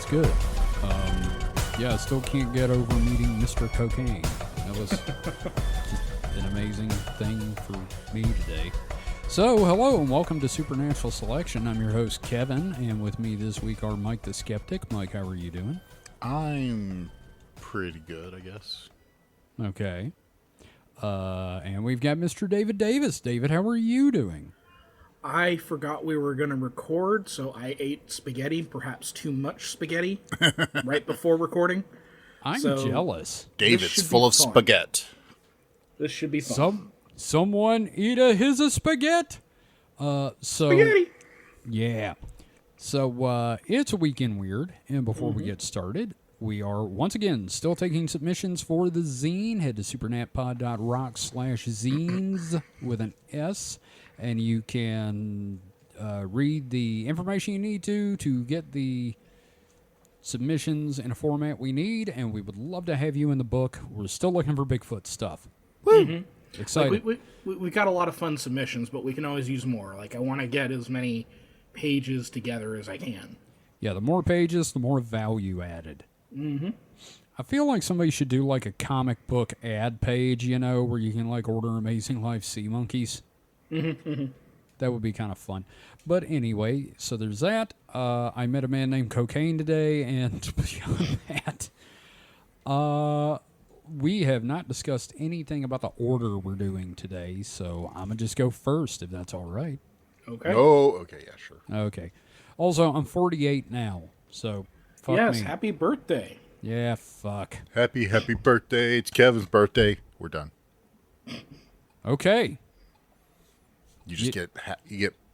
That's good. Yeah, I still can't get over meeting Mr. Cocaine. That was just an amazing thing for me today. So, hello and welcome to Supernatural Selection. I'm your host, Kevin, and with me this week are Mike the Skeptic. Mike, how are you doing? I'm pretty good, I guess. Okay. And we've got Mr. David Davis. David, how are you doing? I forgot we were going to record, so I ate spaghetti, perhaps too much spaghetti, right before recording. I'm So, jealous. David's should full be of fun. spaghetti. This should be fun. Someone eat his spaghetti. Spaghetti! Yeah. So, it's a weekend weird, and before we get started, we are, once again, still taking submissions for the zine. Head to supernatpod.rock/zines with an S, and you can read the information you need to get the submissions in a format we need, and we would love to have you in the book. We're still looking for Bigfoot stuff. Woo! Excited. We got a lot of fun submissions, but we can always use more. Like, I want to get as many pages together as I can. Yeah, the more pages, the more value added. I feel like somebody should do like a comic book ad page, you know, where you can like order Amazing Life sea monkeys. That would be kind of fun. But anyway, so there's that. I met a man named Cocaine today, and beyond that, we have not discussed anything about the order we're doing today, so I'm going to just go first, if that's all right. Okay? Oh, okay, yeah, sure. Okay. Also, I'm 48 now, so fuck Yes, me. happy birthday. Yeah, fuck. Happy birthday. It's Kevin's birthday. We're done. Okay. You just get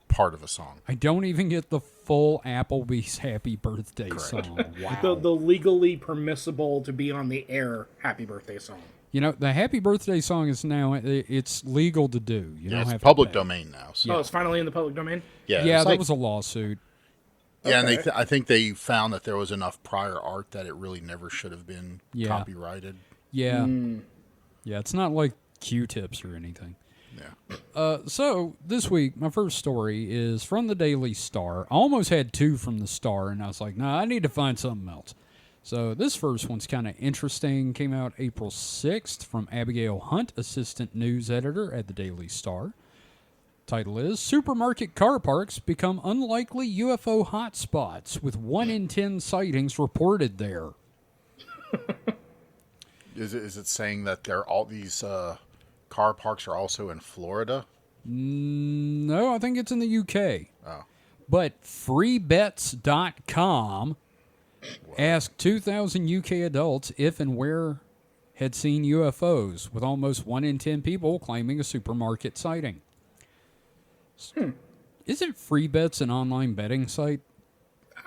part of a song. I don't even get the full Applebee's Happy Birthday Correct. song. Wow. The legally permissible to be on the air happy birthday song. You know, the Happy Birthday song is now, it's legal to do. You Yeah, don't it's have public to pay. domain now. So. Oh, it's finally in the public domain? Yeah, Yeah, it's there like- was a lawsuit. Yeah, and Okay. I think they found that there was enough prior art that it really never should have been Yeah. copyrighted. Yeah. Yeah, it's not like Q-tips or anything. Yeah. So, this week, my first story is from the Daily Star. I almost had two from the Star, and I was like, nah, I need to find something else. So, this first one's kind of interesting. Came out April 6th from Abigail Hunt, assistant news editor at the Daily Star. Title is, Supermarket Car Parks Become Unlikely UFO Hotspots, with 1 in 10 sightings reported there. Is it saying that all these car parks are also in Florida? No, I think it's in the UK. Oh. But freebets.com asked 2,000 UK adults if and where had seen UFOs, with almost 1 in 10 people claiming a supermarket sighting. Isn't FreeBets an online betting site?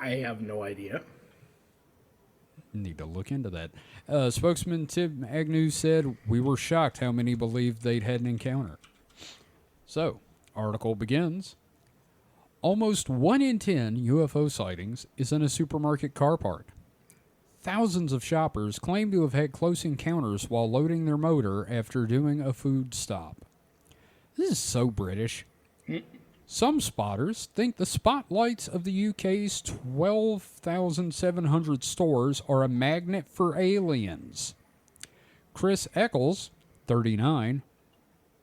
I have no idea. Need to look into that. Spokesman Tim Agnew said, we were shocked how many believed they'd had an encounter. So, article begins. Almost 1 in 10 UFO sightings is in a supermarket car park. Thousands of shoppers claim to have had close encounters while loading their motor after doing a food stop. This is so British. Some spotters think the spotlights of the UK's 12,700 stores are a magnet for aliens. Chris Eccles, 39,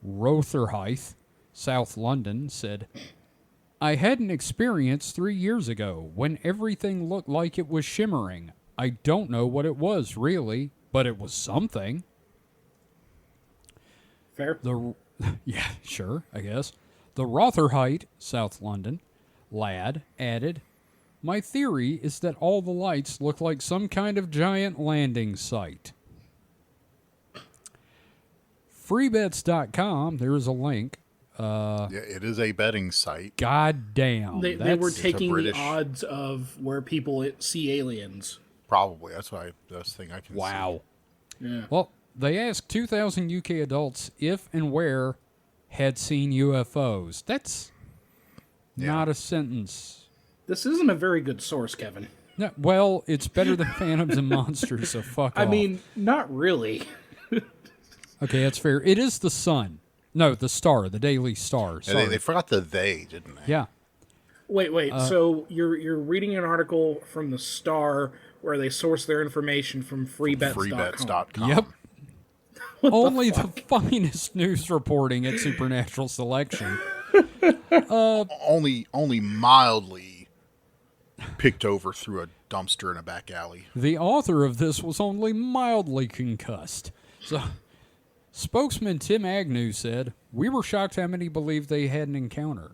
Rotherhithe, South London, said, I had an experience 3 years ago when everything looked like it was shimmering. I don't know what it was, really, but it was something. Fair? Yeah, sure, I guess. The Rotherhithe, South London, lad added, my theory is that all the lights look like some kind of giant landing site. Freebets.com, there is a link. Yeah, it is a betting site. God damn. They that's- were taking the British- odds of where people see aliens. Probably. That's the thing I can see. Wow. Yeah. Well, they asked 2,000 UK adults if and where had seen UFOs. That's not a sentence. This isn't a very good source, Kevin. No, well, it's better than Phantoms and Monsters, so fuck off. I mean, not really. Okay, that's fair. It is the Sun. No, the Star, the Daily Star. Yeah, Sorry. they forgot the they, didn't they? Yeah. Wait. So you're reading an article from the Star where they source their information from freebets.com. Freebets.com. Yep. Only the finest news reporting at Supernatural Selection. Only mildly picked over through a dumpster in a back alley. The author of this was only mildly concussed. So, spokesman Tim Agnew said, "We were shocked how many believed they had an encounter."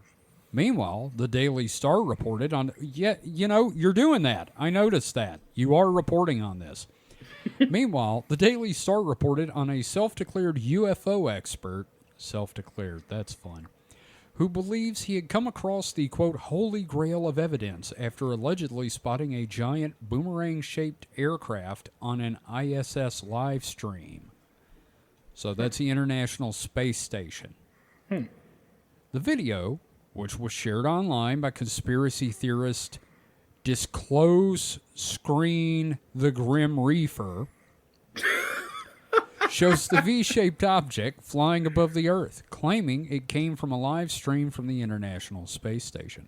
Meanwhile, the Daily Star reported on... Yeah, you know, you're doing that. I noticed that. You are reporting on this. Meanwhile, the Daily Star reported on a self-declared UFO expert, self-declared, that's fun, who believes he had come across the, quote, holy grail of evidence after allegedly spotting a giant boomerang-shaped aircraft on an ISS live stream. So that's the International Space Station. The video, which was shared online by conspiracy theorist Disclose Screen the Grim Reefer, shows the V-shaped object flying above the Earth, claiming it came from a live stream from the International Space Station.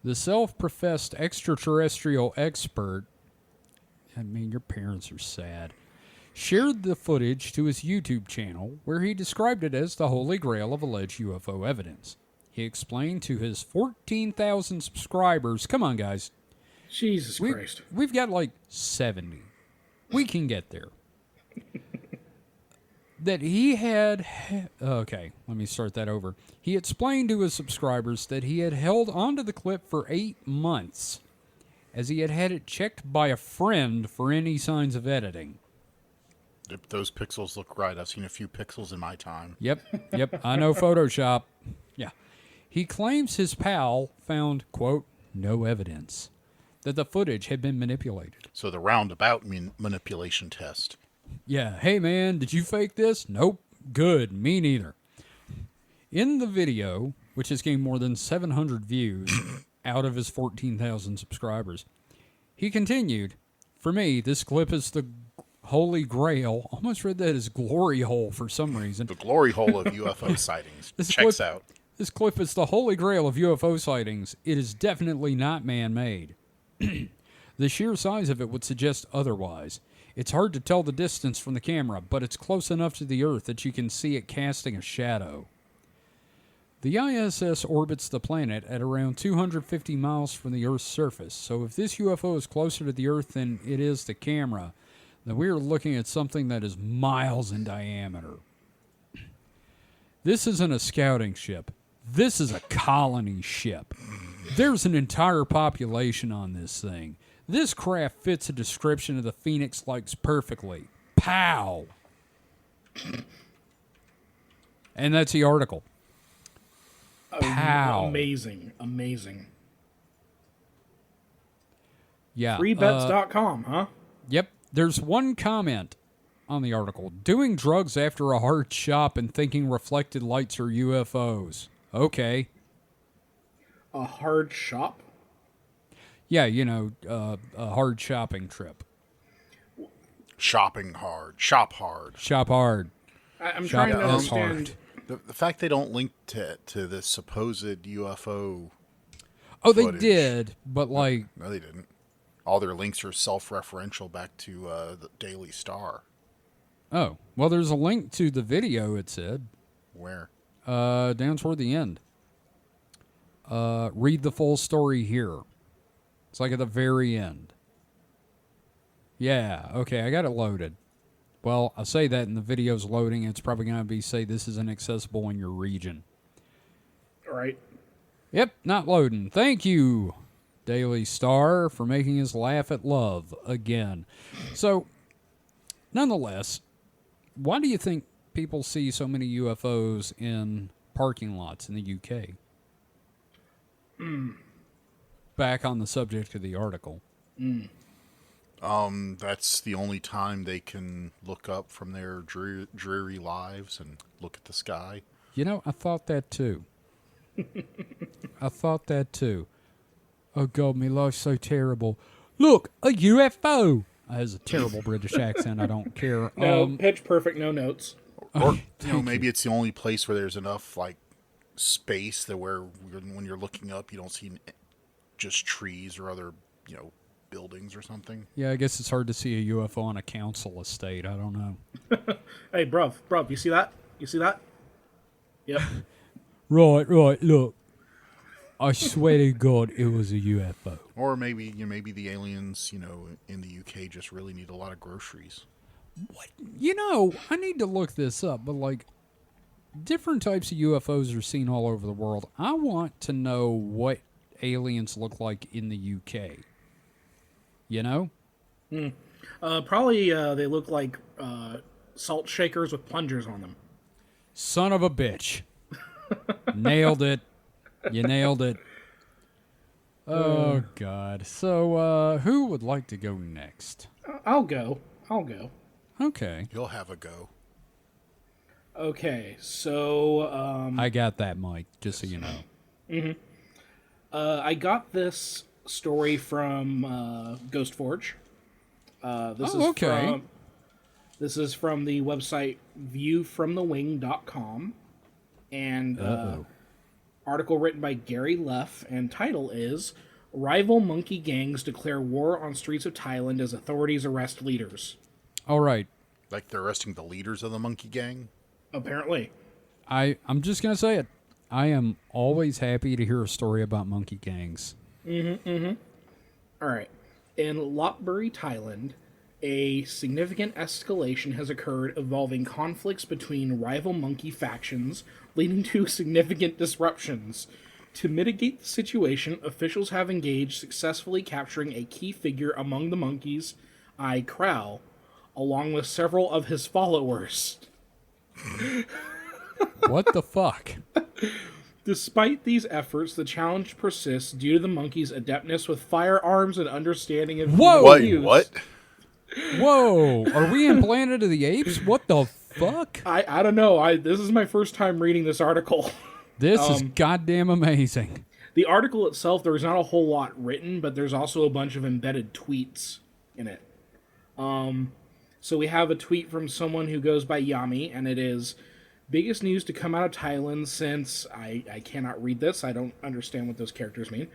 The self-professed extraterrestrial expert, I mean, your parents are sad, shared the footage to his YouTube channel where he described it as the holy grail of alleged UFO evidence. He explained to his 14,000 subscribers, come on guys, Jesus Christ. we've got like 70. We can get there. That he had... Okay, let me start that over. He explained to his subscribers that he had held onto the clip for 8 months, as he had had it checked by a friend for any signs of editing. If those pixels look right, I've seen a few pixels in my time. Yep, I know Photoshop. Yeah. He claims his pal found, quote, no evidence that the footage had been manipulated. So the roundabout manipulation test. Yeah, hey man, did you fake this? Nope. Good, me neither. In the video, which has gained more than 700 views out of his 14,000 subscribers, he continued, for me, this clip is the holy grail. Almost read that as glory hole for some reason. The glory hole of UFO sightings. Checks out. This clip is the holy grail of UFO sightings. It is definitely not man-made. The sheer size of it would suggest otherwise. It's hard to tell the distance from the camera, but it's close enough to the Earth that you can see it casting a shadow. The ISS orbits the planet at around 250 miles from the Earth's surface, so if this UFO is closer to the Earth than it is the camera, then we are looking at something that is miles in diameter. This isn't a scouting ship. This is a colony ship. There's an entire population on this thing. This craft fits a description of the Phoenix Lights perfectly. Pow! And that's the article. Pow. Amazing. Yeah. Freebets.com, huh? Yep. There's one comment on the article. Doing drugs after a hard shop and thinking reflected lights are UFOs. Okay. A hard shop? Yeah, you know, a hard shopping trip. Shopping hard. Shop hard. Shop hard. I'm Shop trying to as understand. hard. The fact they don't link to this supposed UFO Oh, they footage. did, but like... No, they didn't. All their links are self-referential back to the Daily Star. Oh, well, there's a link to the video, it said. Where? Down toward the end. Read the full story here. It's like at the very end. Yeah, okay, I got it loaded. Well, I say that and the video's loading. It's probably going to be say this is inaccessible in your region. All right. Yep, not loading. Thank you, Daily Star, for making us laugh at love again. So, nonetheless, why do you think people see so many UFOs in parking lots in the UK? Back on the subject of the article. That's the only time they can look up from their dreary lives and look at the sky. You know, I thought that too. Oh God, my life's so terrible. Look, a UFO. That has a terrible British accent. I don't care. No, pitch perfect, no notes. Or maybe it's the only place where there's enough like space that where when you're looking up, you don't see just trees or other, buildings or something. Yeah, I guess it's hard to see a UFO on a council estate. I don't know. Hey, bruv, you see that? You see that? Yep. Right, look. I swear to God, it was a UFO. Or maybe maybe the aliens, in the UK just really need a lot of groceries. What? I need to look this up, but different types of UFOs are seen all over the world. I want to know what aliens look like in the UK. Probably they look like salt shakers with plungers on them. Son of a bitch. Nailed it. You nailed it. Oh, God. So, who would like to go next? I'll go. Okay. You'll have a go. Okay, so I got that, Mike, just so you know. I got this story from Ghost Forge. Okay. This is from the website viewfromthewing.com, and article written by Gary Leff, and title is Rival Monkey Gangs Declare War on Streets of Thailand as Authorities Arrest Leaders. All right. Like they're arresting the leaders of the monkey gang? Apparently. I'm just going to say it. I am always happy to hear a story about monkey gangs. All right. In Lopburi, Thailand, a significant escalation has occurred involving conflicts between rival monkey factions, leading to significant disruptions. To mitigate the situation, officials have engaged successfully capturing a key figure among the monkeys, I Crow, along with several of his followers. What the fuck? Despite these efforts, the challenge persists due to the monkeys' adeptness with firearms and understanding of use. What? Whoa! Are we in Planet of the Apes? What the fuck? I don't know. This is my first time reading this article. This is goddamn amazing. The article itself, there's not a whole lot written, but there's also a bunch of embedded tweets in it. So we have a tweet from someone who goes by Yami, and it is, biggest news to come out of Thailand since, I cannot read this, I don't understand what those characters mean.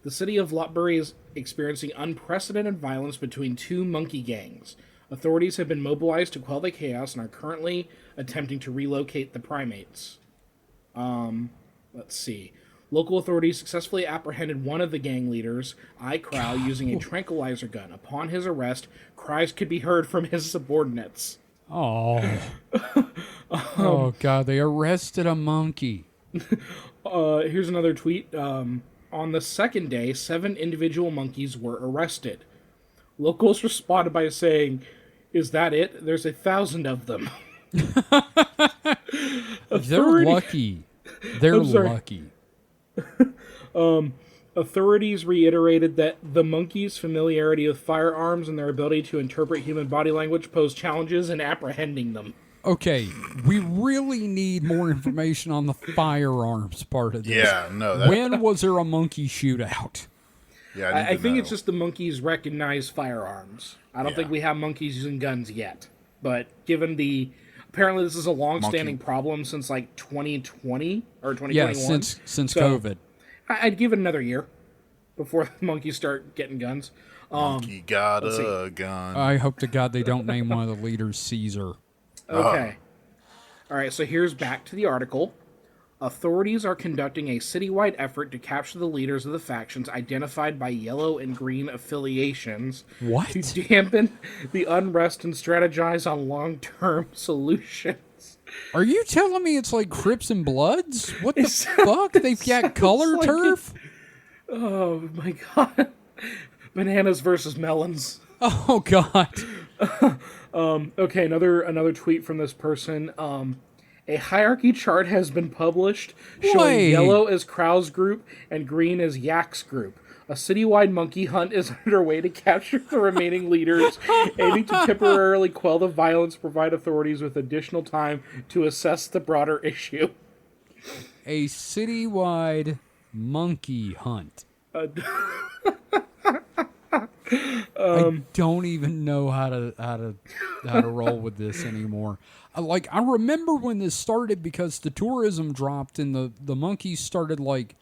The city of Lopburi is experiencing unprecedented violence between two monkey gangs. Authorities have been mobilized to quell the chaos and are currently attempting to relocate the primates. Let's see. Local authorities successfully apprehended one of the gang leaders, I Crow, using a tranquilizer gun. Upon his arrest, cries could be heard from his subordinates. Oh. Oh, God, they arrested a monkey. Here's another tweet. On the second day, 7 individual monkeys were arrested. Locals responded by saying, "Is that it? There's 1,000 of them." They're lucky. They're lucky. Authorities reiterated that the monkeys' familiarity with firearms and their ability to interpret human body language pose challenges in apprehending them. Okay, we really need more information on the firearms part of this. Yeah, no. When was there a monkey shootout? Yeah, I think it's just the monkeys recognize firearms. I don't think we have monkeys using guns yet. But given apparently this is a long-standing problem since 2020 or 2021. Yeah, since COVID. I'd give it another year before the monkeys start getting guns. Monkey got a gun. I hope to God they don't name one of the leaders Caesar. Okay. All right, so here's back to the article. Authorities are conducting a citywide effort to capture the leaders of the factions identified by yellow and green affiliations What? to dampen the unrest and strategize on long-term solutions. Are you telling me it's like Crips and Bloods? What the fuck? They've got color like turf? Oh, my God. Bananas versus melons. Oh, God. Okay, another tweet from this person. A hierarchy chart has been published showing yellow as Crow's group and green as Yak's group. A citywide monkey hunt is underway to capture the remaining leaders, aiming to temporarily quell the violence, provide authorities with additional time to assess the broader issue. A citywide monkey hunt. I don't even know how to roll with this anymore. I remember when this started because the tourism dropped and the monkeys started like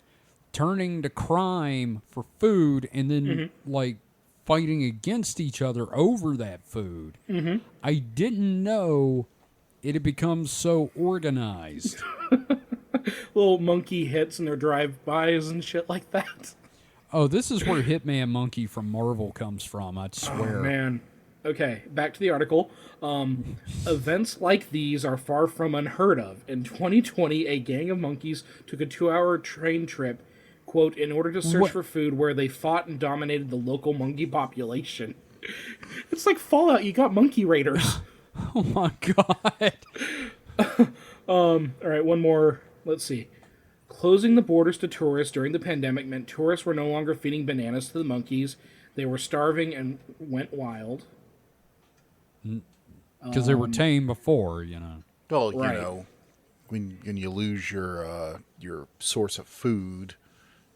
turning to crime for food and then like fighting against each other over that food. I didn't know it had become so organized. Little monkey hits in their drive-bys and shit like that. Oh, this is where Hitman Monkey from Marvel comes from, I swear. Oh, man. Okay, back to the article. Events like these are far from unheard of. In 2020, a gang of monkeys took a 2-hour train trip, quote, in order to search What? for food where they fought and dominated the local monkey population. It's like Fallout, you got monkey raiders. Oh my god. All right, one more. Let's see. Closing the borders to tourists during the pandemic meant tourists were no longer feeding bananas to the monkeys. They were starving and went wild. Because they were tame before, you know. Well, Right. you know, when you lose your source of food,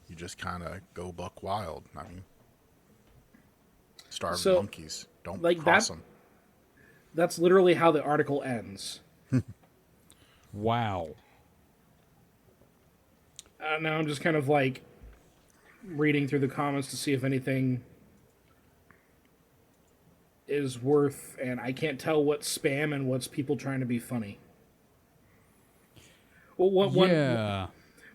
you just kind of go buck wild. I mean, starving So, monkeys don't like cross that- them. That's literally how the article ends. Wow. Now I'm just kind of like reading through the comments to see if anything is worth, and I can't tell what's spam and what's people trying to be funny. Well,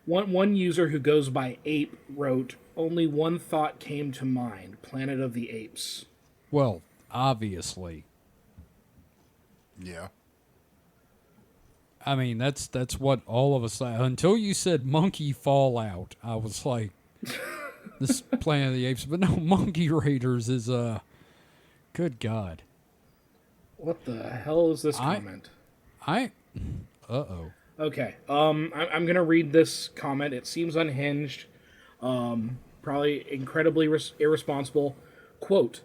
one user who goes by Ape wrote, "Only one thought came to mind: Planet of the Apes." Well, obviously. Yeah. I mean, that's what all of us say. Until you said monkey fallout, I was like, this Planet of the Apes. But no, Monkey Raiders is, good God. What the hell is this comment? Uh-oh. Okay. I'm gonna read this comment. It seems unhinged, probably incredibly irresponsible. Quote: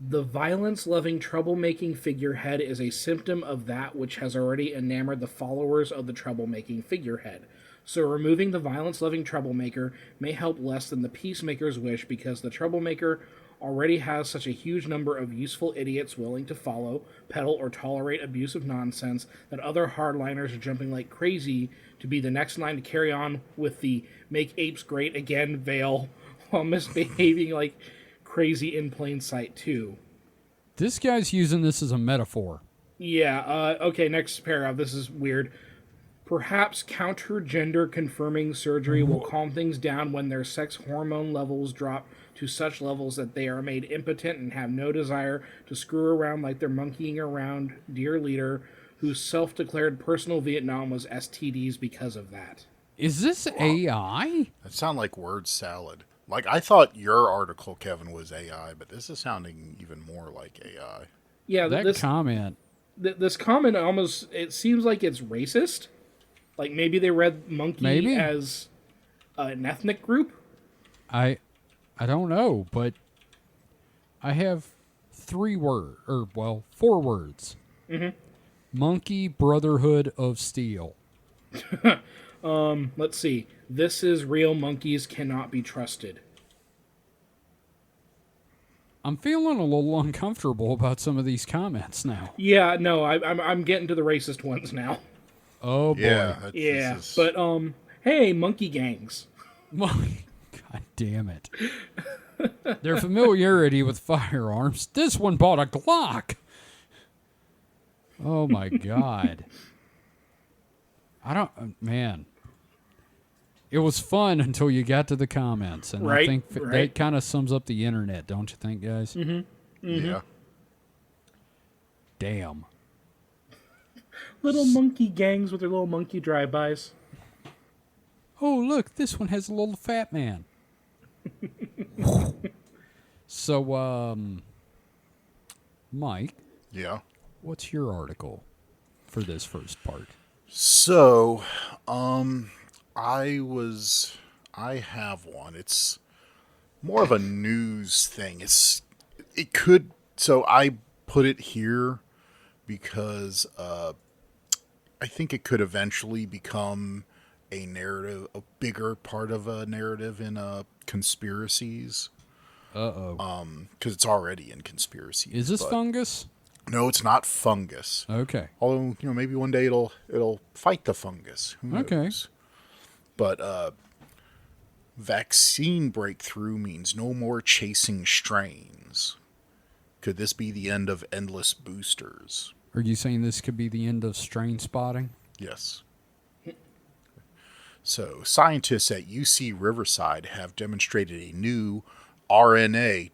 "The violence-loving, troublemaking figurehead is a symptom of that which has already enamored the followers of the troublemaking figurehead. So removing the violence-loving troublemaker may help less than the peacemaker's wish, because the troublemaker already has such a huge number of useful idiots willing to follow, peddle, or tolerate abusive nonsense that other hardliners are jumping like crazy to be the next line to carry on with the 'Make apes great again' veil while misbehaving like crazy in plain sight too." This guy's using this as a metaphor. Yeah, okay, next paragraph. This is weird. "Perhaps counter-gender confirming surgery will calm things down when their sex hormone levels drop to such levels that they are made impotent and have no desire to screw around like they're monkeying around dear leader, whose self-declared personal Vietnam was STDs because of that." Is this AI? That sound like word salad. Like, I thought your article, Kevin, was AI, but this is sounding even more like AI. Yeah, That comment. this comment almost, it seems like it's racist. Like maybe they read monkey Maybe. as an ethnic group. I don't know, but I have 4 words. Monkey Brotherhood of Steel. Let's see. "This is real, monkeys cannot be trusted." I'm feeling a little uncomfortable about some of these comments now. Yeah, no, I'm getting to the racist ones now. Oh boy. Yeah. Yeah, This is, but hey, monkey gangs. God damn it. Their familiarity with firearms. This one bought a Glock. Oh my God. Man. It was fun until you got to the comments, and Right, I think right. that kind of sums up the internet, don't you think, guys? yeah. Damn. Little monkey gangs with their little monkey drive-bys. Oh, look, this one has a little fat man. So, Mike, Yeah. what's your article for this first part? So, I have one. It's more of a news thing. So I put it here because I think it could eventually become a narrative, a bigger part of a narrative in conspiracies. Uh-oh. because it's already in conspiracy. Is this fungus? No, it's not fungus. Okay. Although, maybe one day it'll fight the fungus. Who knows? Okay. But vaccine breakthrough means no more chasing strains. Could this be the end of endless boosters? Are you saying this could be the end of strain spotting? Yes. So, scientists at UC Riverside have demonstrated a new RNA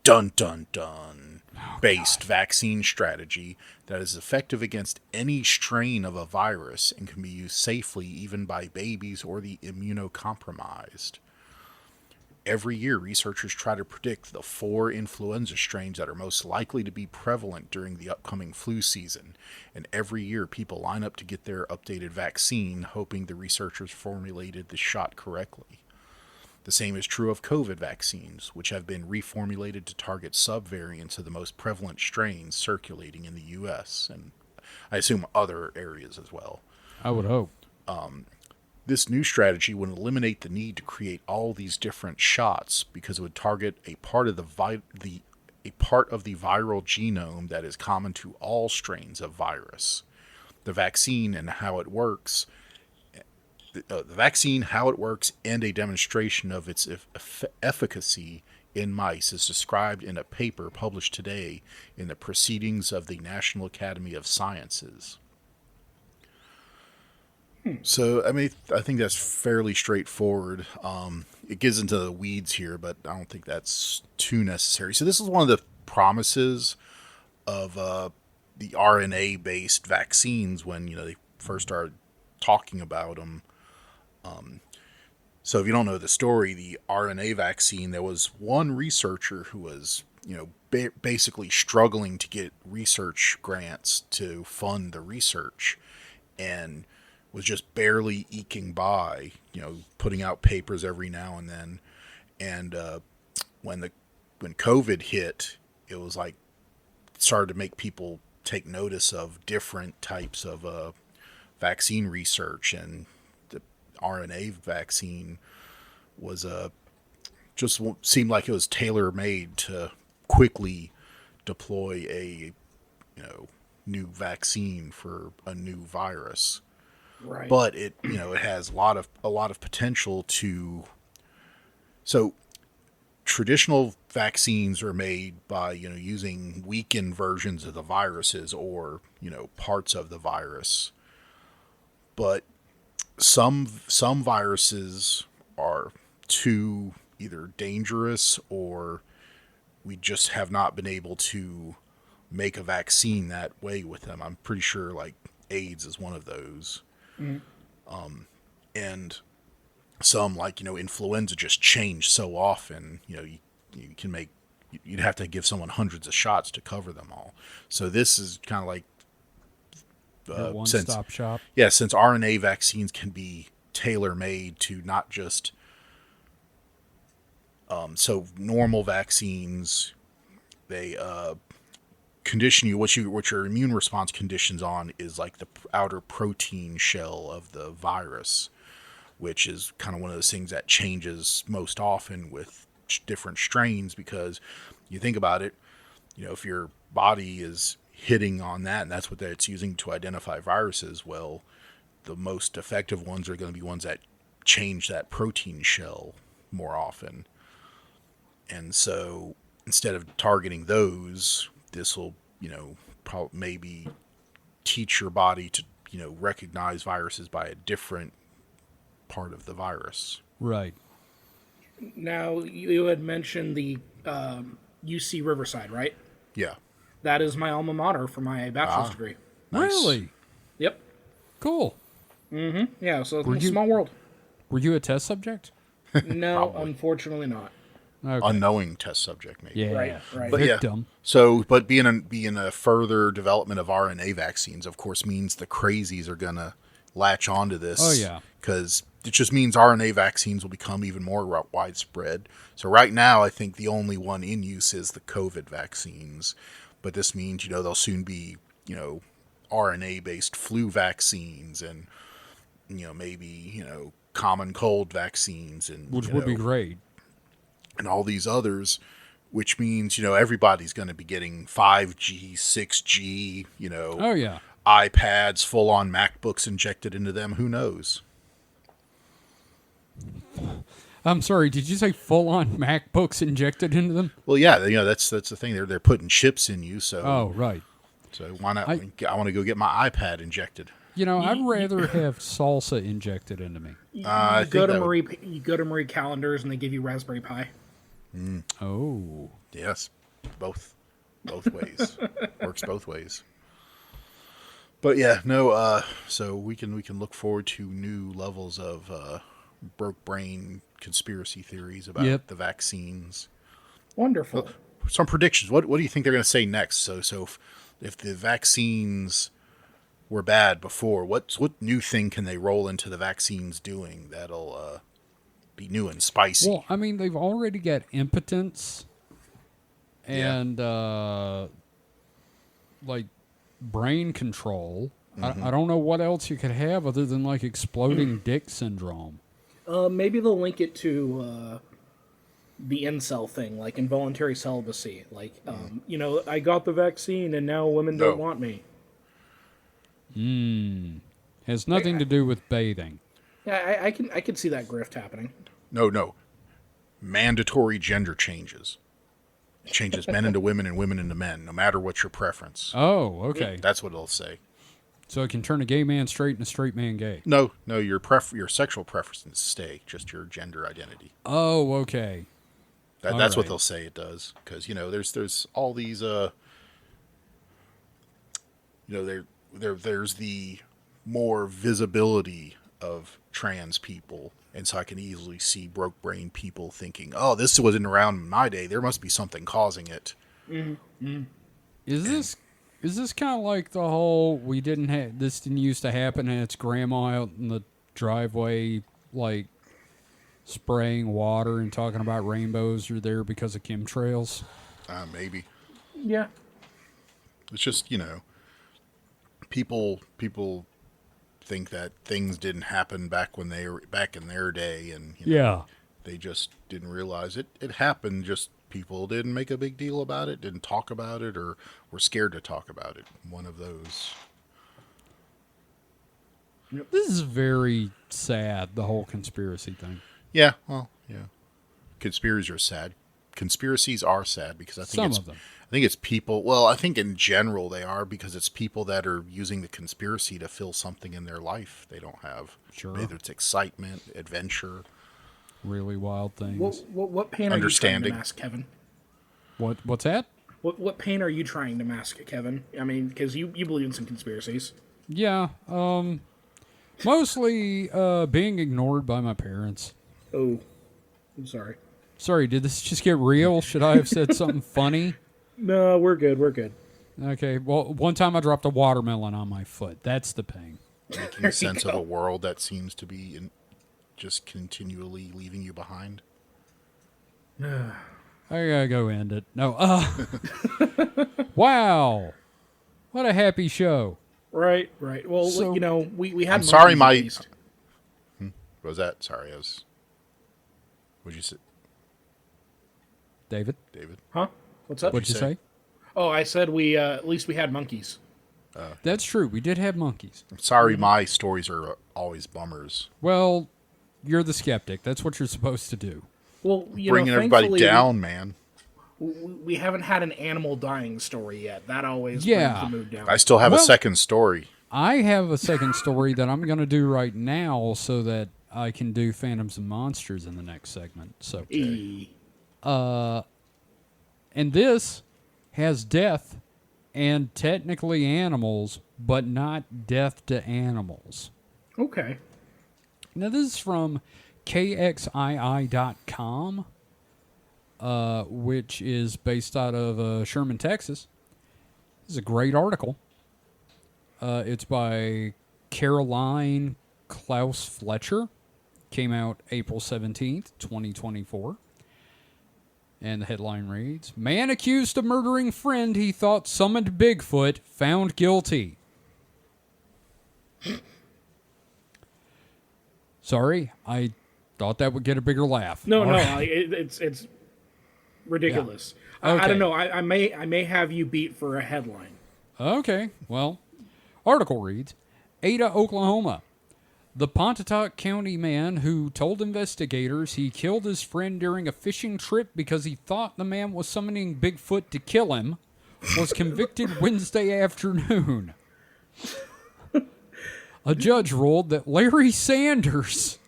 based vaccine strategy that is effective against any strain of a virus and can be used safely even by babies or the immunocompromised. Every year, researchers try to predict the 4 influenza strains that are most likely to be prevalent during the upcoming flu season. And every year, people line up to get their updated vaccine, hoping the researchers formulated the shot correctly. The same is true of COVID vaccines, which have been reformulated to target subvariants of the most prevalent strains circulating in the U.S. and I assume other areas as well. I would hope. This new strategy would eliminate the need to create all these different shots because it would target a part of the viral genome that is common to all strains of virus. The vaccine and how it works, and a demonstration of its efficacy in mice is described in a paper published today in the Proceedings of the National Academy of Sciences. So, I think that's fairly straightforward. It gets into the weeds here, but I don't think that's too necessary. So this is one of the promises of the RNA-based vaccines when, they first started talking about them. So if you don't know the story, the RNA vaccine, there was one researcher who was, basically struggling to get research grants to fund the research and was just barely eking by, putting out papers every now and then. And when COVID hit, it was like started to make people take notice of different types of vaccine research, and the RNA vaccine was just seemed like it was tailor made to quickly deploy a new vaccine for a new virus. Right. But it has a lot of potential to. So traditional vaccines are made by using weakened versions of the viruses or parts of the virus. But some viruses are too either dangerous or we just have not been able to make a vaccine that way with them. I'm pretty sure like AIDS is one of those. Mm. And some like, influenza just change so often, you can make, you'd have to give someone hundreds of shots to cover them all. So this is kind of like, one-stop shop. Yeah. Since RNA vaccines can be tailor made to not just, so normal vaccines, they, condition you what your immune response conditions on is like the outer protein shell of the virus, which is kind of one of those things that changes most often with different strains, because you think about it, if your body is hitting on that and that's what it's using to identify viruses, well, the most effective ones are going to be ones that change that protein shell more often. And so instead of targeting those, this will, maybe teach your body to, recognize viruses by a different part of the virus. Right. Now, you had mentioned the UC Riverside, right? Yeah. That is my alma mater for my bachelor's degree. Nice. Really? Yep. Cool. Mm-hmm. Yeah, so it's a small world. Were you a test subject? No, unfortunately not. Okay. Unknowing test subject, maybe. Yeah. Right. But Victim. yeah. So, but being a further development of RNA vaccines, of course, means the crazies are gonna latch onto this. Oh yeah. Because it just means RNA vaccines will become even more widespread. So right now, I think the only one in use is the COVID vaccines, but this means there'll soon be RNA-based flu vaccines and maybe common cold vaccines and which would be great. and all these others, which means, everybody's going to be getting 5G, 6G, Oh, yeah. iPads, full-on MacBooks injected into them. Who knows? I'm sorry, did you say full-on MacBooks injected into them? Well, yeah, that's the thing. They're putting chips in you, so Oh, right. so why not? I want to go get my iPad injected. I'd rather have salsa injected into me. You go to Marie Callender's and they give you Raspberry Pi. Oh. Yes, both ways. Works both ways. But yeah, no. So we can look forward to new levels of broke brain conspiracy theories about the vaccines. Wonderful. Some predictions. What do you think they're going to say next? So if the vaccines were bad before, what new thing can they roll into the vaccines doing that'll be new and spicy? Well, I mean, they've already got impotence and like brain control. I don't know what else you could have other than like exploding dick syndrome. Maybe they'll link it to the incel thing, like involuntary celibacy. Like, I got the vaccine and now women don't want me. Has nothing to do with bathing. Yeah, I can see that grift happening. No. Mandatory gender changes. It changes men into women and women into men, no matter what your preference. Oh, okay. That's what it'll say. So it can turn a gay man straight and a straight man gay. No, your sexual preferences stay, just your gender identity. Oh, okay. That's what they'll say it does, because there's all these there's the more visibility of trans people, and so I can easily see broke brain people thinking, "Oh, this wasn't around in my day. There must be something causing it." Mm-hmm. Is this kind of like the whole this didn't used to happen, and it's grandma out in the driveway like spraying water and talking about rainbows are there because of chemtrails? Maybe. Yeah. It's just people think that things didn't happen back in their day, and they just didn't realize it happened. Just people didn't make a big deal about it, didn't talk about it, or were scared to talk about it. One of those. This is very sad, the whole conspiracy thing. Yeah, well, yeah. Conspiracies are sad. Conspiracies are sad because I think I think it's people. Well, I think in general they are, because it's people that are using the conspiracy to fill something in their life they don't have. Sure. Whether it's excitement, adventure, really wild things. What pain are you trying to mask, Kevin? What's that? What pain are you trying to mask, Kevin? I mean, because you believe in some conspiracies. Yeah. Mostly being ignored by my parents. Oh, I'm sorry. Sorry, did this just get real? Should I have said something funny? No, we're good. We're good. Okay. Well, one time I dropped a watermelon on my foot. That's the pain. Making sense of a world that seems to be just continually leaving you behind. I gotta go end it. No. Wow. What a happy show. Right. Well, So- we had. I'm sorry, monkeys my. at least. What was that? Sorry, What'd you say, David? Huh? What's up? What'd you say? Oh, I said we at least we had monkeys. That's true. We did have monkeys. I'm sorry, my stories are always bummers. Well, you're the skeptic. That's what you're supposed to do. Well, Bringing everybody down, man. We haven't had an animal dying story yet. That always brings the mood down. I still have a second story. I have a second story that I'm going to do right now so that I can do Phantoms and Monsters in the next segment. So, and this has death and technically animals, but not death to animals. Okay. Now, this is from KXII.com, which is based out of Sherman, Texas. This is a great article. It's by Caroline Klaus Fletcher. Came out April 17th, 2024. And the headline reads, "Man accused of murdering friend he thought summoned Bigfoot found guilty." Sorry, I thought that would get a bigger laugh. No, it's ridiculous. I don't know. I may have you beat for a headline. Okay, well, article reads, Ada, Oklahoma. The Pontotoc County man who told investigators he killed his friend during a fishing trip because he thought the man was summoning Bigfoot to kill him was convicted Wednesday afternoon. A judge ruled that Larry Sanders...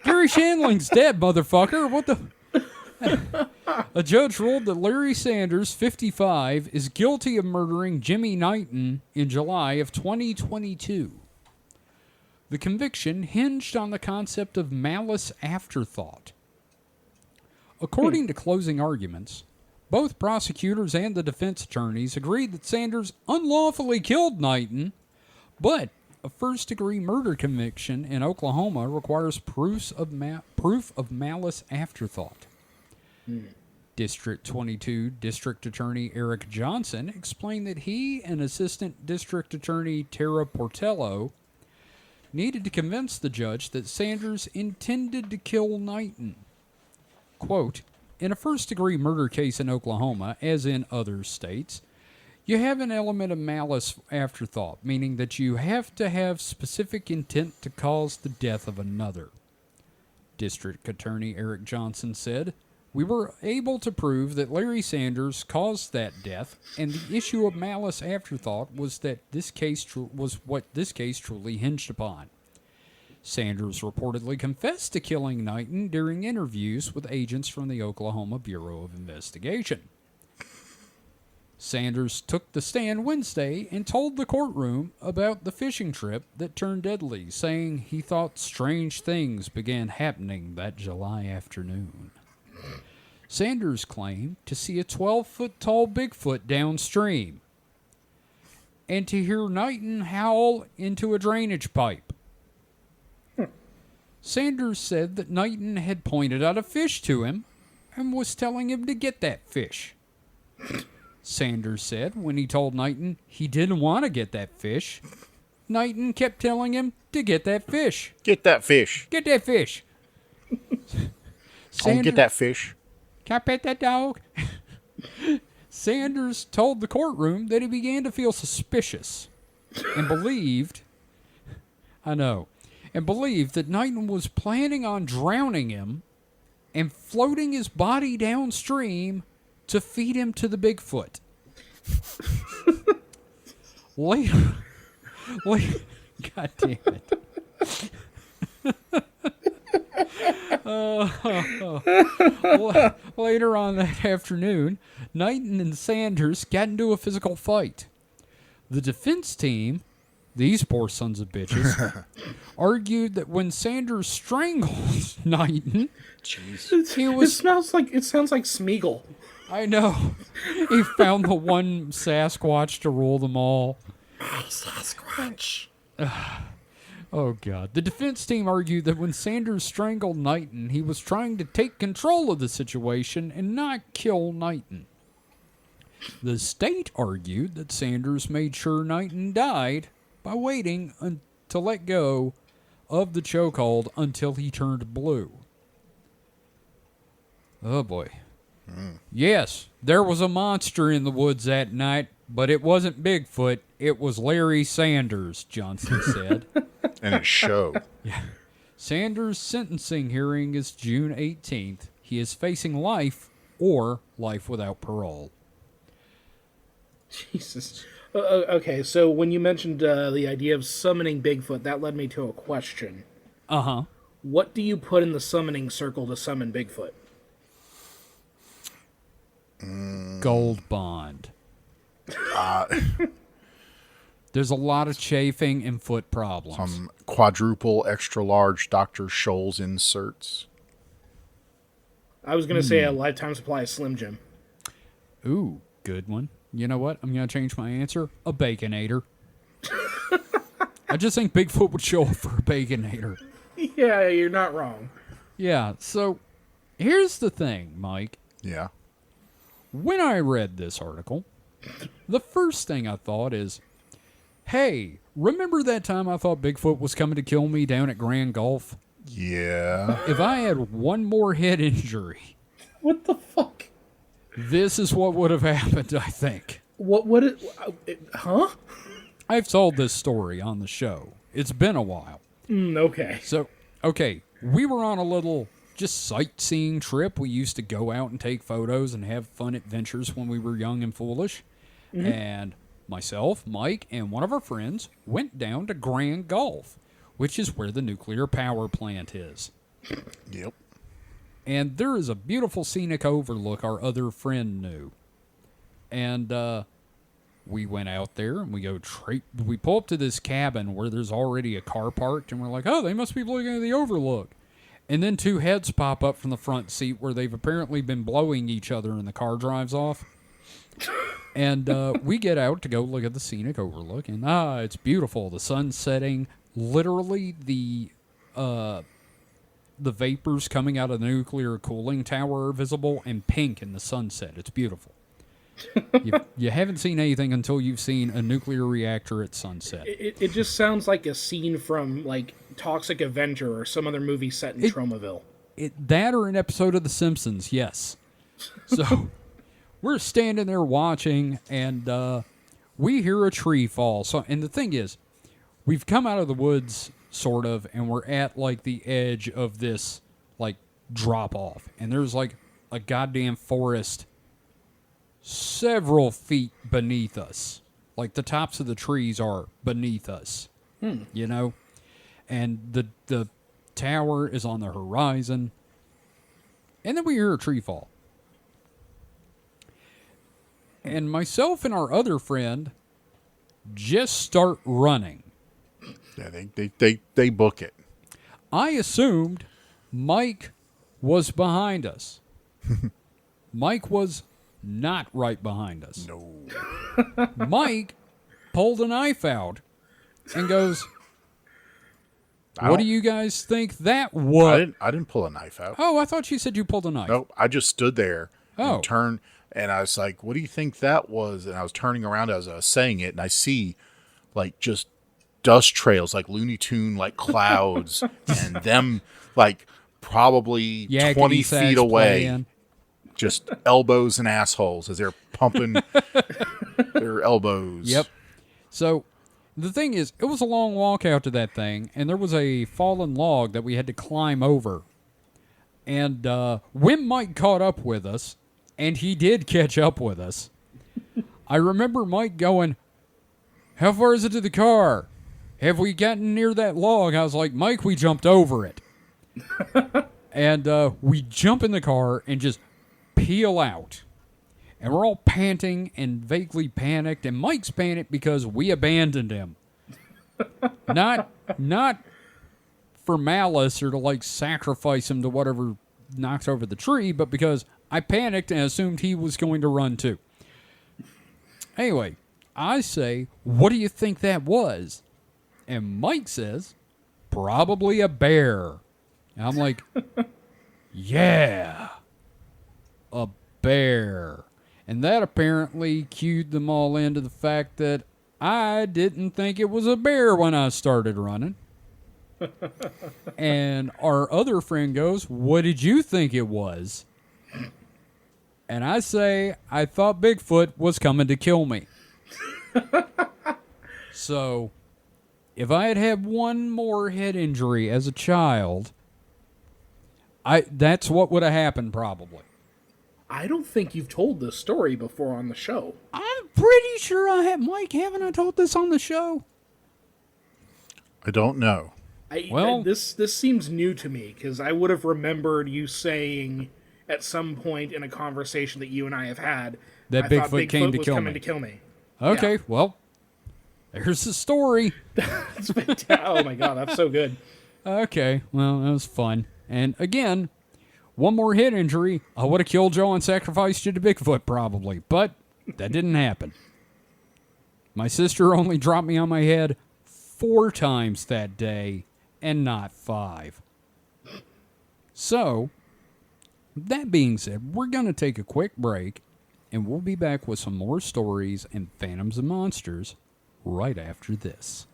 Gary Shandling's dead, motherfucker. What the... A judge ruled that Larry Sanders, 55, is guilty of murdering Jimmy Knighton in July of 2022. The conviction hinged on the concept of malice aforethought. According to closing arguments, both prosecutors and the defense attorneys agreed that Sanders unlawfully killed Knighton, but a first-degree murder conviction in Oklahoma requires proof of malice aforethought. District 22 District Attorney Eric Johnson explained that he and Assistant District Attorney Tara Portello needed to convince the judge that Sanders intended to kill Knighton. Quote, in a first-degree murder case in Oklahoma, as in other states, you have an element of malice aforethought, meaning that you have to have specific intent to cause the death of another. District Attorney Eric Johnson said, we were able to prove that Larry Sanders caused that death, and the issue of malice aforethought was that what this case truly hinged upon. Sanders reportedly confessed to killing Knighton during interviews with agents from the Oklahoma Bureau of Investigation. Sanders took the stand Wednesday and told the courtroom about the fishing trip that turned deadly, saying he thought strange things began happening that July afternoon. Sanders claimed to see a 12-foot-tall Bigfoot downstream and to hear Knighton howl into a drainage pipe. Sanders said that Knighton had pointed out a fish to him and was telling him to get that fish. Sanders said when he told Knighton he didn't want to get that fish, Knighton kept telling him to get that fish. Get that fish. Get that fish. I'll get that fish. Can I pet that dog? Sanders told the courtroom that he began to feel suspicious and believed that Knighton was planning on drowning him and floating his body downstream to feed him to the Bigfoot. Later, God damn it. Later on that afternoon, Knighton and Sanders got into a physical fight. The defense team, these poor sons of bitches, argued that when Sanders strangled Knighton, It sounds like Smeagol. I know, he found the one Sasquatch to rule them all. Sasquatch. Oh, God. The defense team argued that when Sanders strangled Knighton, he was trying to take control of the situation and not kill Knighton. The state argued that Sanders made sure Knighton died by waiting to let go of the chokehold until he turned blue. Oh, boy. Yes, there was a monster in the woods that night, but it wasn't Bigfoot. It was Larry Sanders, Johnson said. And it showed. Yeah. Sanders' sentencing hearing is June 18th. He is facing life or life without parole. Jesus. Okay, so when you mentioned the idea of summoning Bigfoot, that led me to a question. Uh-huh. What do you put in the summoning circle to summon Bigfoot? Gold Bond. There's a lot of chafing and foot problems. Some quadruple extra large Dr. Scholl's inserts. I was going to say a lifetime supply of Slim Jim. Ooh, good one. You know what? I'm going to change my answer. A Baconator. I just think Bigfoot would show up for a Baconator. Yeah, you're not wrong. Yeah, so here's the thing, Mike. Yeah. When I read this article, the first thing I thought is, hey, remember that time I thought Bigfoot was coming to kill me down at Grand Gulf? Yeah. If I had one more head injury... What the fuck? This is what would have happened, I think. What would it? Huh? I've told this story on the show. It's been a while. Okay. So, okay, we were on a little just sightseeing trip. We used to go out and take photos and have fun adventures when we were young and foolish. And myself, Mike, and one of our friends went down to Grand Gulf, which is where the nuclear power plant is. Yep. And there is a beautiful scenic overlook our other friend knew. And we went out there and we pull up to this cabin where there's already a car parked, and we're like, oh, they must be looking at the overlook. And then two heads pop up from the front seat where they've apparently been blowing each other and the car drives off. And we get out to go look at the scenic overlook, and it's beautiful. The sun's setting. Literally, the vapors coming out of the nuclear cooling tower are visible and pink in the sunset. It's beautiful. You haven't seen anything until you've seen a nuclear reactor at sunset. It just sounds like a scene from like Toxic Avenger or some other movie set in Tromaville. That or an episode of The Simpsons, yes. So we're standing there watching, and we hear a tree fall. And the thing is, we've come out of the woods, sort of, and we're at like the edge of this like drop off, and there's like a goddamn forest several feet beneath us. Like the tops of the trees are beneath us, you know? And the tower is on the horizon. And then we hear a tree fall. And myself and our other friend just start running. Yeah, they book it. I assumed Mike was behind us. Mike was not right behind us. No. Mike pulled a knife out and goes, what do you guys think that was? I didn't pull a knife out. Oh, I thought you said you pulled a knife. Nope. I just stood there Oh. and turned, and I was like, what do you think that was? And I was turning around as I was saying it, and I see like just dust trails, like Looney Tune, like clouds, and them like probably Yakety 20 sax feet away. playing. Just elbows and assholes as they're pumping their elbows. Yep. So the thing is, it was a long walk out to that thing, and there was a fallen log that we had to climb over. And when Mike caught up with us, and he did catch up with us, I remember Mike going, how far is it to the car? Have we gotten near that log? I was like, Mike, we jumped over it. And we jump in the car and just peel out. And we're all panting and vaguely panicked. And Mike's panicked because we abandoned him. Not for malice or to like sacrifice him to whatever knocks over the tree, but because I panicked and assumed he was going to run too. Anyway, I say, what do you think that was? And Mike says, probably a bear. And I'm like, yeah, a bear. And that apparently cued them all into the fact that I didn't think it was a bear when I started running. And our other friend goes, what did you think it was? And I say, I thought Bigfoot was coming to kill me. So, if I had had one more head injury as a child, that's what would have happened probably. I don't think you've told this story before on the show. I'm pretty sure I have. Mike, haven't I told this on the show? I don't know. This seems new to me, because I would have remembered you saying at some point in a conversation that you and I have had that Bigfoot came to kill me. To kill me. Okay, Yeah. well, there's the story. Oh my god, that's so good. Okay, well, that was fun. And again, one more head injury, I would have killed Joe and sacrificed you to Bigfoot probably, but that didn't happen. My sister only dropped me on my head 4 times that day, and not 5. So, that being said, we're going to take a quick break, and we'll be back with some more stories and Phantoms and Monsters right after this.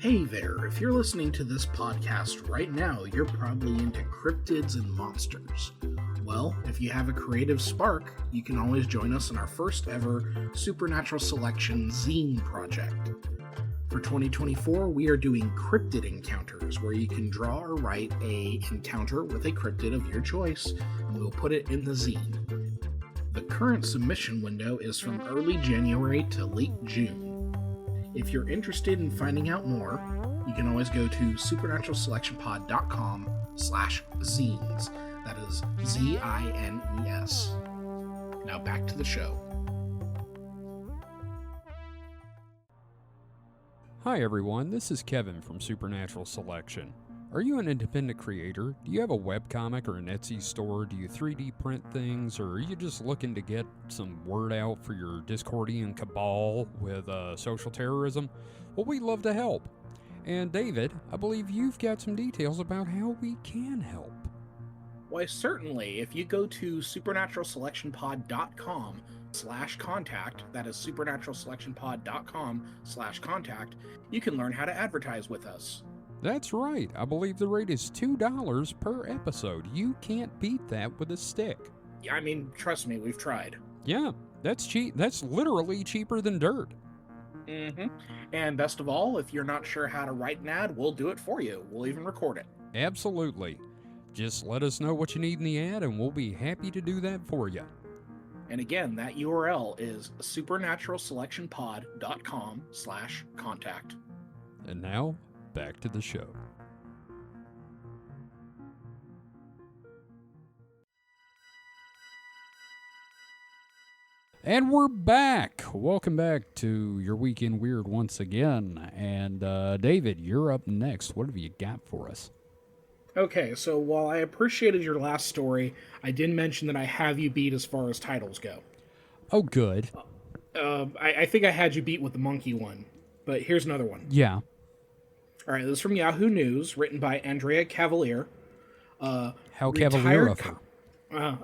Hey there, if you're listening to this podcast right now, you're probably into cryptids and monsters. Well, if you have a creative spark, you can always join us in our first ever Supernatural Selection zine project. For 2024, we are doing cryptid encounters, where you can draw or write a encounter with a cryptid of your choice, and we'll put it in the zine. The current submission window is from early January to late June. If you're interested in finding out more, you can always go to supernaturalselectionpod.com/zines. That is ZINES. Now back to the show. Hi everyone, this is Kevin from Supernatural Selection. Are you an independent creator? Do you have a webcomic or an Etsy store? Do you 3D print things? Or are you just looking to get some word out for your Discordian cabal with social terrorism? Well, we'd love to help. And David, I believe you've got some details about how we can help. Why, certainly. If you go to supernaturalselectionpod.com/contact, that is supernaturalselectionpod.com/contact, you can learn how to advertise with us. That's right. I believe the rate is $2 per episode. You can't beat that with a stick. Yeah, I mean, trust me, we've tried. Yeah, that's cheap. That's literally cheaper than dirt. Mm-hmm. And best of all, if you're not sure how to write an ad, we'll do it for you. We'll even record it. Absolutely. Just let us know what you need in the ad, and we'll be happy to do that for you. And again, that URL is supernaturalselectionpod.com/contact. And now, back to the show. And we're back. Welcome back to your Weekend Weird once again. And David, you're up next. What have you got for us? Okay, so while I appreciated your last story, I did mention that I have you beat as far as titles go. Oh, good. I think I had you beat with the monkey one, but here's another one. Yeah. All right, this is from Yahoo News, written by Andrea Cavalier. How cavalier of her.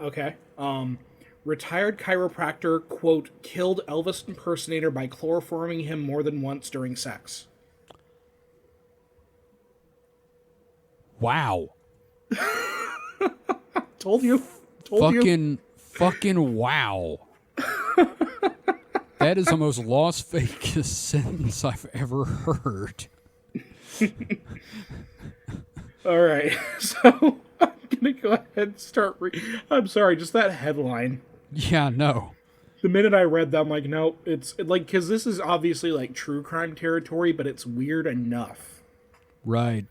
Okay. Retired chiropractor, quote, killed Elvis impersonator by chloroforming him more than once during sex. Wow. Told you. Fucking wow. That is the most Las Vegas sentence I've ever heard. All right, so I'm gonna go ahead and start. I'm sorry, just that headline. Yeah, no. The minute I read that, I'm like, no, it's like, because this is obviously like true crime territory, but it's weird enough. Right.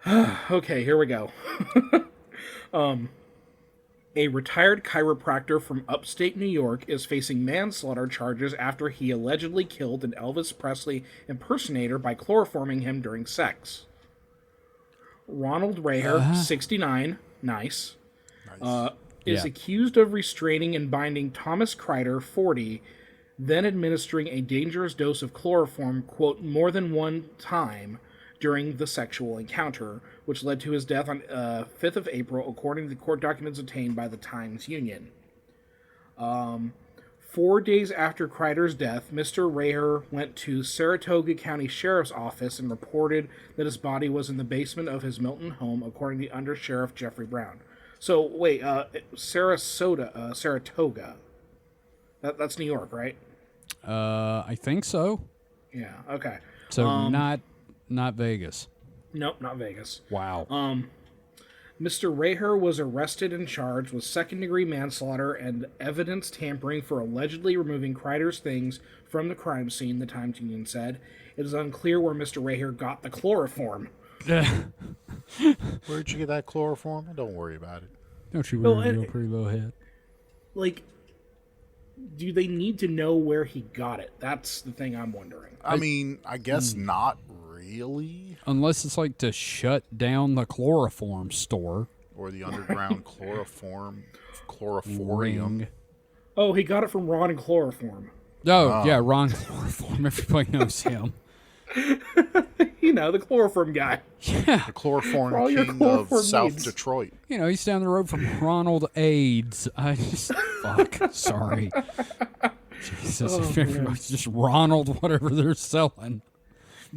Okay, here we go. A retired chiropractor from upstate New York is facing manslaughter charges after he allegedly killed an Elvis Presley impersonator by chloroforming him during sex. Ronald Raher, 69, nice, is accused of restraining and binding Thomas Kreider, 40, then administering a dangerous dose of chloroform, quote, more than one time during the sexual encounter, which led to his death on 5th of April, according to the court documents obtained by the Times-Union. 4 days after Kreider's death, Mr. Raher went to Saratoga County Sheriff's Office and reported that his body was in the basement of his Milton home, according to Under Sheriff Jeffrey Brown. So, wait, Saratoga. That's New York, right? I think so. Yeah, okay. So not Vegas. Nope, not Vegas. Wow. Mr. Raher was arrested and charged with second-degree manslaughter and evidence tampering for allegedly removing Kreider's things from the crime scene, the Times-Union said. It is unclear where Mr. Raher got the chloroform. Where'd you get that chloroform? Don't worry about it. Don't you worry your pretty little head. Like, do they need to know where he got it? That's the thing I'm wondering. I mean, I guess not really. Unless it's like to shut down the chloroform store. Or the underground chloroform. Ring. Oh, he got it from Ron and Chloroform. Oh, yeah, Ron Chloroform. Everybody knows him. You know, the chloroform guy. Yeah. The chloroform all your king chloroform of South needs. Detroit. You know, he's down the road from Ronald AIDS. I just, fuck, sorry. Jesus, Oh, if everybody's just Ronald, whatever they're selling.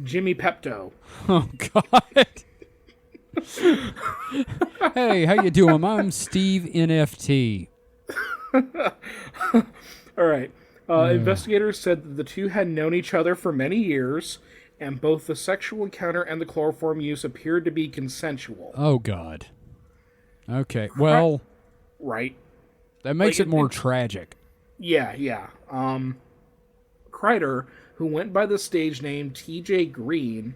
Jimmy Pepto. Oh, God. Hey, how you doing? I'm Steve NFT. All right. Investigators said that the two had known each other for many years, and both the sexual encounter and the chloroform use appeared to be consensual. Oh, God. Okay, well, Right. that makes Like, it more tragic. Yeah. Kreider, who went by the stage name TJ Green,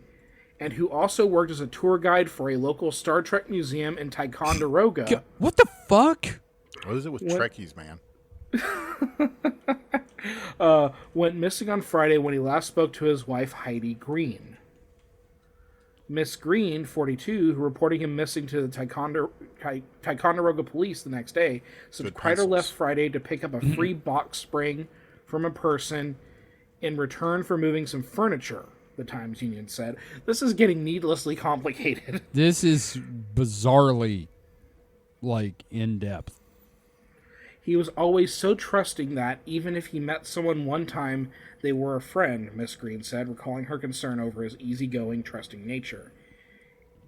and who also worked as a tour guide for a local Star Trek museum in Ticonderoga. What the fuck? What is it with Trekkies, man? Went missing on Friday when he last spoke to his wife, Heidi Green. Miss Green, 42, who reported him missing to the Ticonderoga police the next day, said Good Kreider pencils. left Friday to pick up a free box spring from a person in return for moving some furniture, the Times Union said. This is getting needlessly complicated. This is bizarrely, in-depth. He was always so trusting that, even if he met someone one time, they were a friend, Miss Green said, recalling her concern over his easygoing, trusting nature.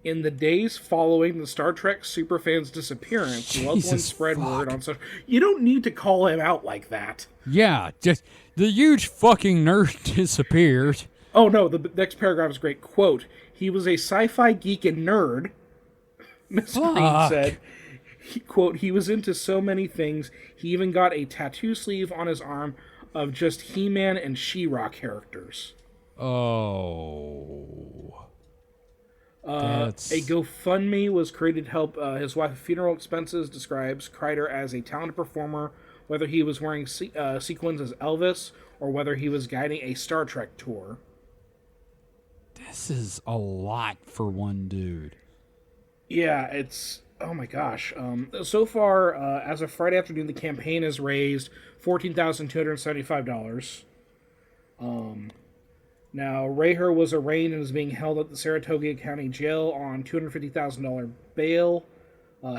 In the days following the Star Trek superfan's disappearance, loved ones Jesus spread fuck. word on social... You don't need to call him out like that. Yeah, just the huge fucking nerd disappeared. Oh no, the next paragraph is great. Quote, he was a sci-fi geek and nerd, Miss Green Fuck. said. Quote, he was into so many things, he even got a tattoo sleeve on his arm of just He-Man and She-Ra characters. Oh. A GoFundMe was created to help his wife with funeral expenses, describes Kreider as a talented performer, whether he was wearing sequins as Elvis or whether he was guiding a Star Trek tour. This is a lot for one dude. Yeah, it's... Oh my gosh. So far, as of Friday afternoon, the campaign has raised $14,275. Now, Raher was arraigned and is being held at the Saratoga County Jail on $250,000 bail.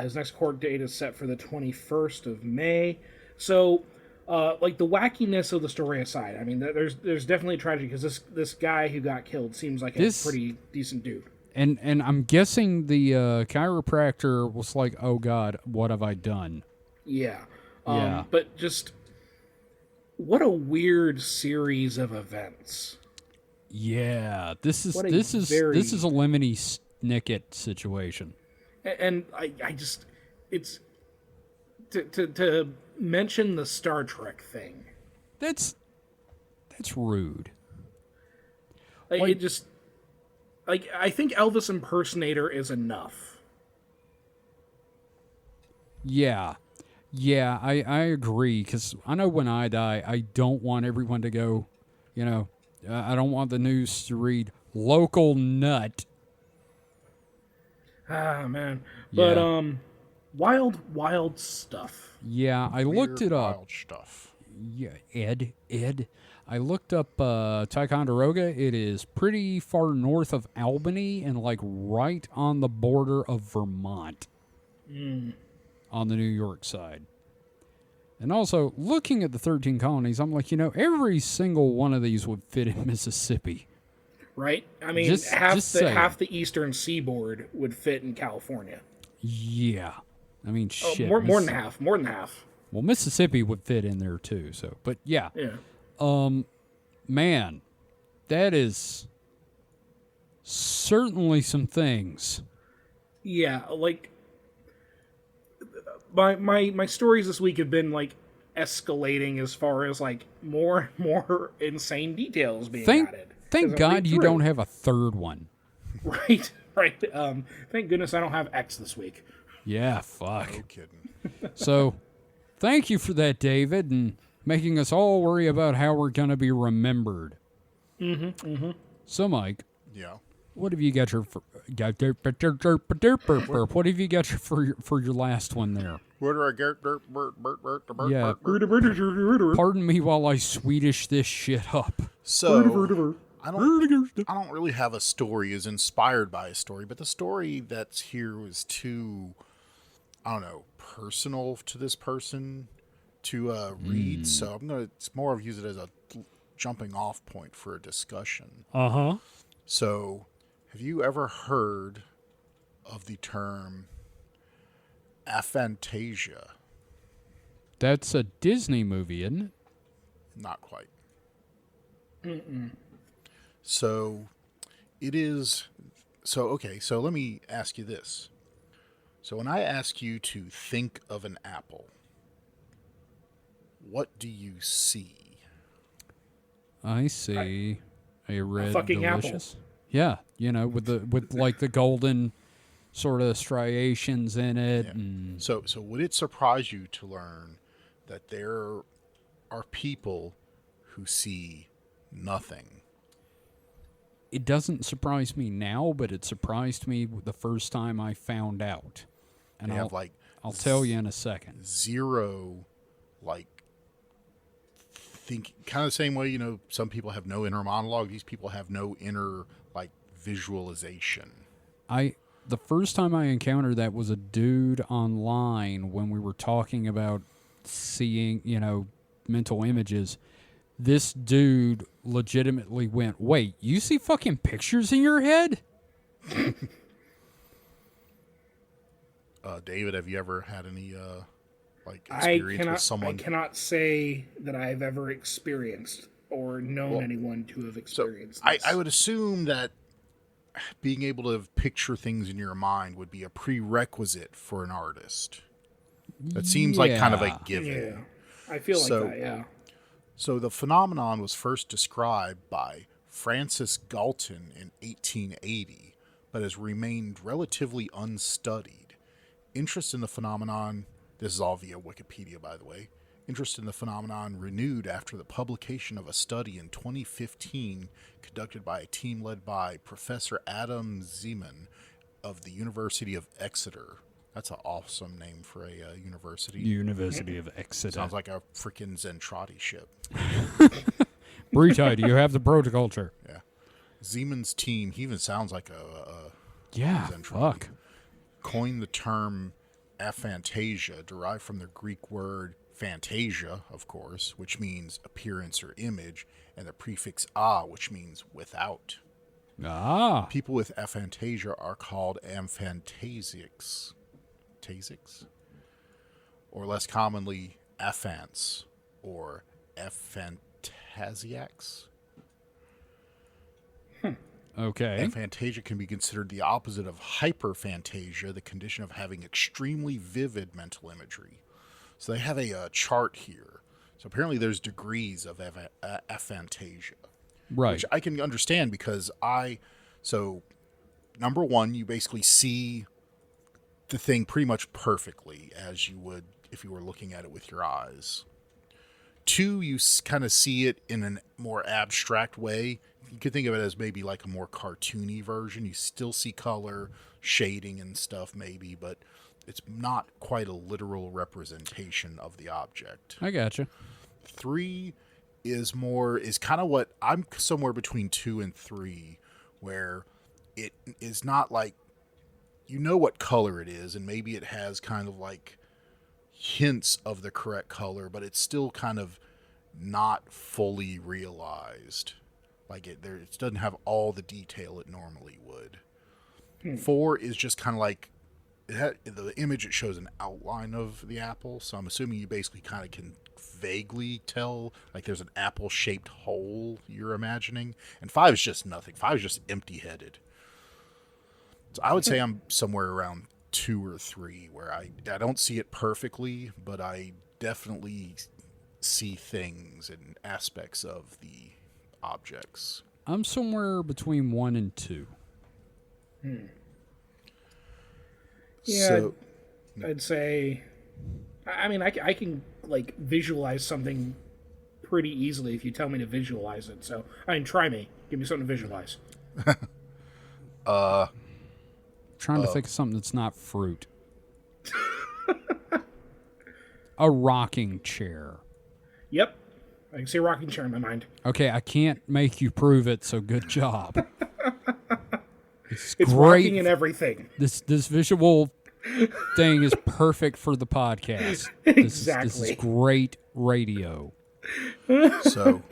His next court date is set for the 21st of May. So, the wackiness of the story aside, I mean, there's definitely tragedy because this guy who got killed seems like a pretty decent dude. And I'm guessing the chiropractor was like, oh, God, what have I done? Yeah. Yeah. But just, what a weird series of events. Yeah, this is What a a Lemony Snicket situation. And I just, it's, to mention the Star Trek thing. That's rude. It just, I think Elvis impersonator is enough. Yeah, I agree, because I know when I die, I don't want everyone to go, I don't want the news to read, local nut. Ah, man. Yeah. But, wild stuff. Yeah, I looked it up. Wild stuff. Yeah, Ed. I looked up Ticonderoga. It is pretty far north of Albany and right on the border of Vermont. On the New York side. And also, looking at the 13 colonies, I'm like, every single one of these would fit in Mississippi. Right? I mean, Just half saying. the eastern seaboard would fit in California. Yeah. I mean, shit. More than half. Well, Mississippi would fit in there too. So, but yeah. Yeah. Man, that is certainly some things. Yeah, my stories this week have been escalating as far as more and more insane details being added. Thank God you don't have a third one. Right. Thank goodness I don't have X this week. Yeah, fuck. No kidding. So, thank you for that, David, and making us all worry about how we're going to be remembered. So, Mike. Yeah. What have you got what have you got for your last one there? Yeah. Pardon me while I Swedish this shit up. So I don't really have a story as inspired by a story, but the story that's here was too, I don't know, personal to this person to read. So it's more of use it as a jumping off point for a discussion. Uh-huh. So, have you ever heard of the term aphantasia? That's a Disney movie, isn't it? Not quite. So, it is. So, okay, so let me ask you this. So, when I ask you to think of an apple, what do you see? I see a red fucking apple. delicious. Yeah, with like the golden sort of striations in it. Yeah. And So would it surprise you to learn that there are people who see nothing? it doesn't surprise me now, but it surprised me the first time I found out. And They have like I'll tell you in a second. zero, like, think kind of the same way, some people have no inner monologue. These people have no inner, like, visualization. The first time I encountered that was a dude online when we were talking about seeing, mental images. This dude legitimately went, "Wait, you see fucking pictures in your head?" David, have you ever had any, experience with someone? I cannot say that I've ever experienced or known anyone to have experienced this. I would assume that being able to picture things in your mind would be a prerequisite for an artist. That seems like kind of a given. Yeah, I feel like that, yeah. So the phenomenon was first described by Francis Galton in 1880, but has remained relatively unstudied. Interest in the phenomenon, this is all via Wikipedia, by the way, interest in the phenomenon renewed after the publication of a study in 2015 conducted by a team led by Professor Adam Zeman of the University of Exeter. That's an awesome name for a university. University of Exeter. Sounds like a freaking Zentradi ship. Brita, do you have the protoculture? Yeah. Zeman's team, he even sounds like a Yeah, Zentradi. fuck. Coined the term aphantasia, derived from the Greek word phantasia, of course, which means appearance or image, and the prefix a, which means without. Ah. People with aphantasia are called amphantasics. Tasics? Or less commonly, aphants, or aphantasiacs. Okay. Aphantasia can be considered the opposite of hyperphantasia, the condition of having extremely vivid mental imagery. So they have a chart here. So apparently there's degrees of aphantasia. Right. Which I can understand because number one, you basically see the thing pretty much perfectly as you would if you were looking at it with your eyes. Two, you kind of see it in a more abstract way. You could think of it as maybe like a more cartoony version. You still see color, shading and stuff maybe, but it's not quite a literal representation of the object. I gotcha. Three is kind of what I'm somewhere between 2 and 3, where it is not like, what color it is, and maybe it has kind of like hints of the correct color, but it's still kind of not fully realized. Like it doesn't have all the detail it normally would. 4 is just kind of like the image. It shows an outline of the apple, so I'm assuming you basically kind of can vaguely tell, like there's an apple-shaped hole you're imagining. And 5 is just nothing. 5 is just empty-headed. So I would say I'm somewhere around 2 or 3, where I don't see it perfectly, but I definitely see things and aspects of the objects. I'm somewhere between 1 and 2. Yeah, So, I'd say. I mean, I can like visualize something pretty easily if you tell me to visualize it. So, I mean, try me. Give me something to visualize. Trying to think of something that's not fruit. A rocking chair. Yep, I can see a rocking chair in my mind. Okay, I can't make you prove it, so good job. It's great. rocking and everything. This visual thing is perfect for the podcast. This Exactly. is great radio. So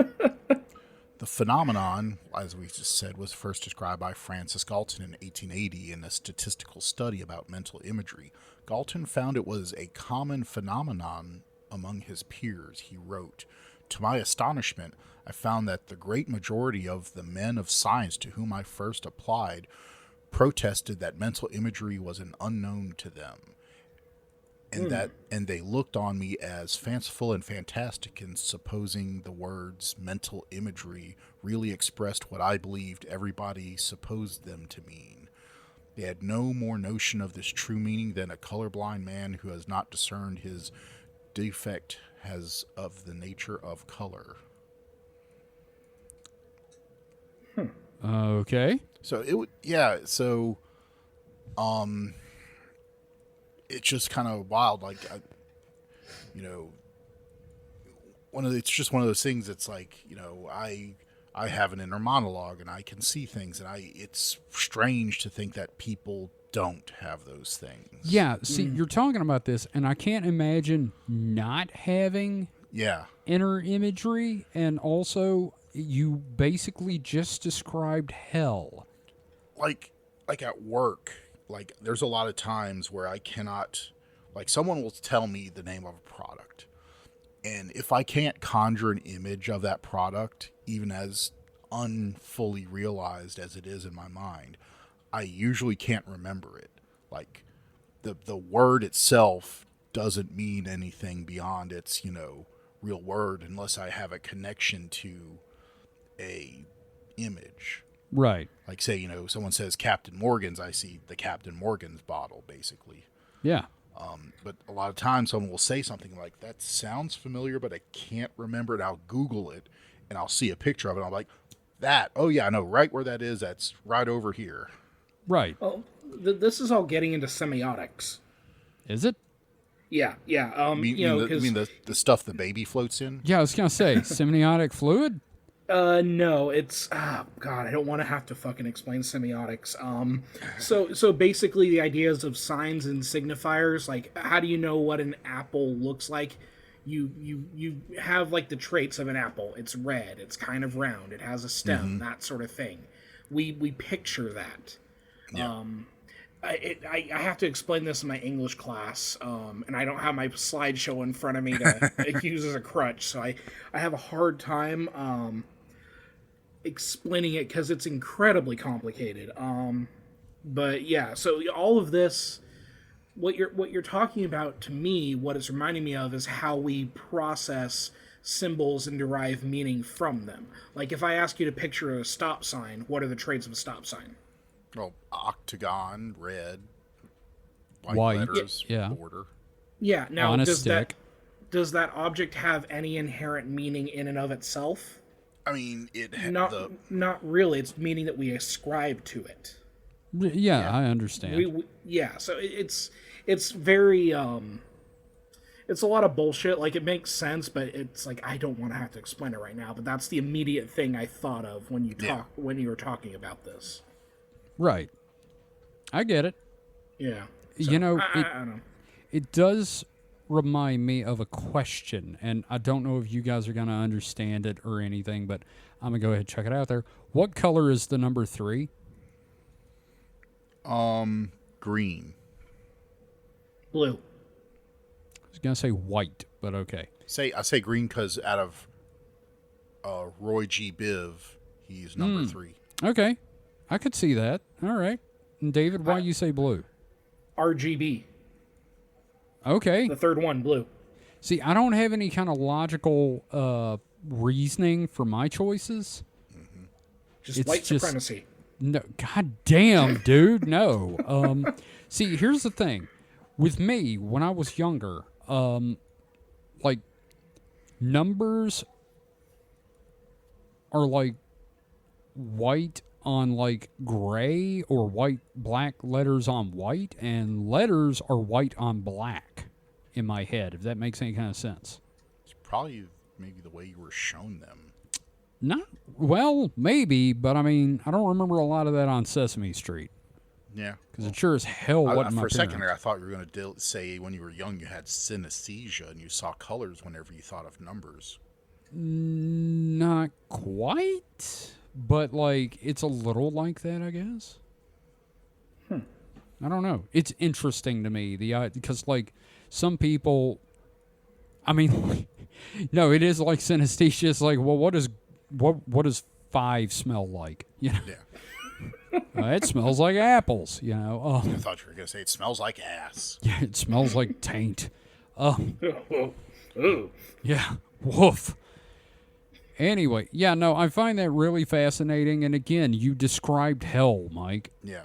The phenomenon, as we just said, was first described by Francis Galton in 1880 in a statistical study about mental imagery. Galton found it was a common phenomenon among his peers. He wrote, "To my astonishment, I found that the great majority of the men of science to whom I first applied protested that mental imagery was an unknown to them, and they looked on me as fanciful and fantastic in supposing the words mental imagery really expressed what I believed everybody supposed them to mean. They had no more notion of this true meaning than a colorblind man who has not discerned his defect has of the nature of color." Okay. So it would, yeah. So, it's just kind of wild. Like, you know, it's just one of those things. That's like, I have an inner monologue and I can see things, and it's strange to think that people don't have those things. Yeah. See, you're talking about this, and I can't imagine not having inner imagery, and also you basically just described hell. Like at work, like there's a lot of times where I cannot, like someone will tell me the name of a product, and if I can't conjure an image of that product, even as unfully realized as it is in my mind, I usually can't remember it. Like the word itself doesn't mean anything beyond its, real word, unless I have a connection to a image. Right. Like, say, someone says Captain Morgan's, I see the Captain Morgan's bottle, basically. Yeah. But a lot of times someone will say something like, that sounds familiar, but I can't remember it. I'll Google it, and I'll see a picture of it. I'm like, oh yeah, I know right where that is. That's right over here. Right. Well, this is all getting into semiotics. Is it? Yeah. You mean the stuff the baby floats in? Yeah, I was going to say, semiotic fluid? No, it's God, I don't want to have to fucking explain semiotics. So basically the ideas of signs and signifiers, like how do you know what an apple looks like? You have like the traits of an apple. It's red, it's kind of round, it has a stem, that sort of thing. We picture that. Yeah. I have to explain this in my English class, and I don't have my slideshow in front of me to use as a crutch, so I have a hard time explaining it because it's incredibly complicated. But yeah, so all of this, what you're talking about, to me, what it's reminding me of is how we process symbols and derive meaning from them. Like if I ask you to picture a stop sign, what are the traits of a stop sign? Well, octagon, red, white letters, yeah. border. Yeah. Now, on a does stick. does that object have any inherent meaning in and of itself? I mean, Not really. It's meaning that we ascribe to it. Yeah, I understand. So it's very it's a lot of bullshit. Like it makes sense, but it's like I don't want to have to explain it right now. But that's the immediate thing I thought of when you were talking about this. Right. I get it. Yeah. So, I don't know. It does remind me of a question, and I don't know if you guys are going to understand it or anything, but I'm going to go ahead and check it out there. What color is the number 3? Green. Blue. I was going to say white, but okay. I say green because out of Roy G. Biv, he's number 3. Okay. I could see that. All right. And David, why you say blue? RGB. Okay. The third one, blue. See, I don't have any kind of logical reasoning for my choices. Mm-hmm. Just white supremacy. No, god damn, dude, no. See, here's the thing. With me, when I was younger, like, numbers are like white on like gray, or black letters on white, and letters are white on black in my head, if that makes any kind of sense. It's probably maybe the way you were shown them. Not well, maybe, but I mean, I don't remember a lot of that on Sesame Street. Yeah, because it sure as hell wasn't my for a second parents. there, I thought you were going to say when you were young you had synesthesia and you saw colors whenever you thought of numbers. Not quite, but like it's a little like that, I guess. I don't know. It's interesting to me because like some people, I mean, no, it is like synesthesia. It's like, well, what does 5 smell like? You know, Yeah. It smells like apples. You know, I thought you were going to say it smells like ass. yeah, it smells like taint. Ooh. Yeah, woof. Anyway, yeah, no, I find that really fascinating. And again, you described hell, Mike. Yeah.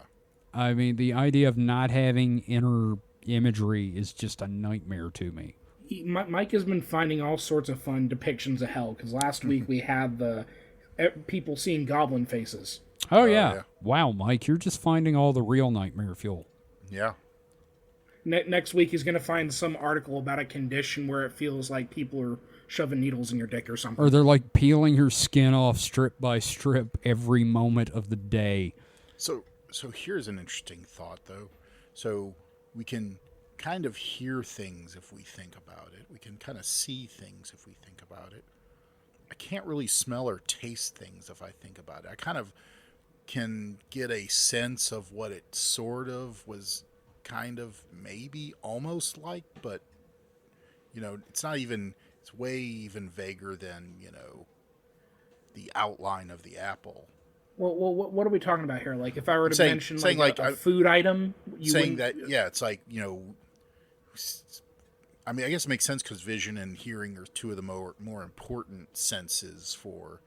I mean, the idea of not having inner imagery is just a nightmare to me. Mike has been finding all sorts of fun depictions of hell, because last week we had the people seeing goblin faces. Oh, yeah. yeah. Wow, Mike, you're just finding all the real nightmare fuel. Yeah. Next week he's going to find some article about a condition where it feels like people are shoving needles in your dick or something. Or they're like peeling your skin off strip by strip every moment of the day. So here's an interesting thought, though. So we can kind of hear things if we think about it. We can kind of see things if we think about it. I can't really smell or taste things if I think about it. I kind of can get a sense of what it sort of was kind of maybe almost like, but, you know, it's way even vaguer than, you know, the outline of the apple. Well, what are we talking about here? Like, if I were to mention like a food item, you saying wouldn't... that, yeah, it's like, you know, I mean, I guess it makes sense because vision and hearing are two of the more important senses for,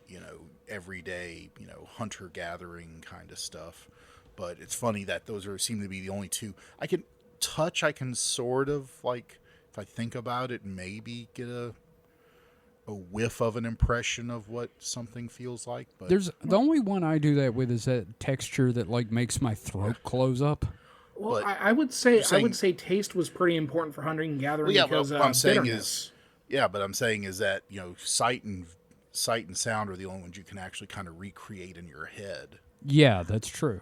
you know, everyday, you know, hunter-gathering kind of stuff. But it's funny that those seem to be the only two. I can sort of, like, if I think about it, maybe get a whiff of an impression of what something feels like. But There's the only one I do that with is that texture that like makes my throat close up. Well, but I would say taste was pretty important for hunting and gathering because what I'm saying bitterness. but I'm saying is that, you know, sight and sound are the only ones you can actually kind of recreate in your head. Yeah, that's true.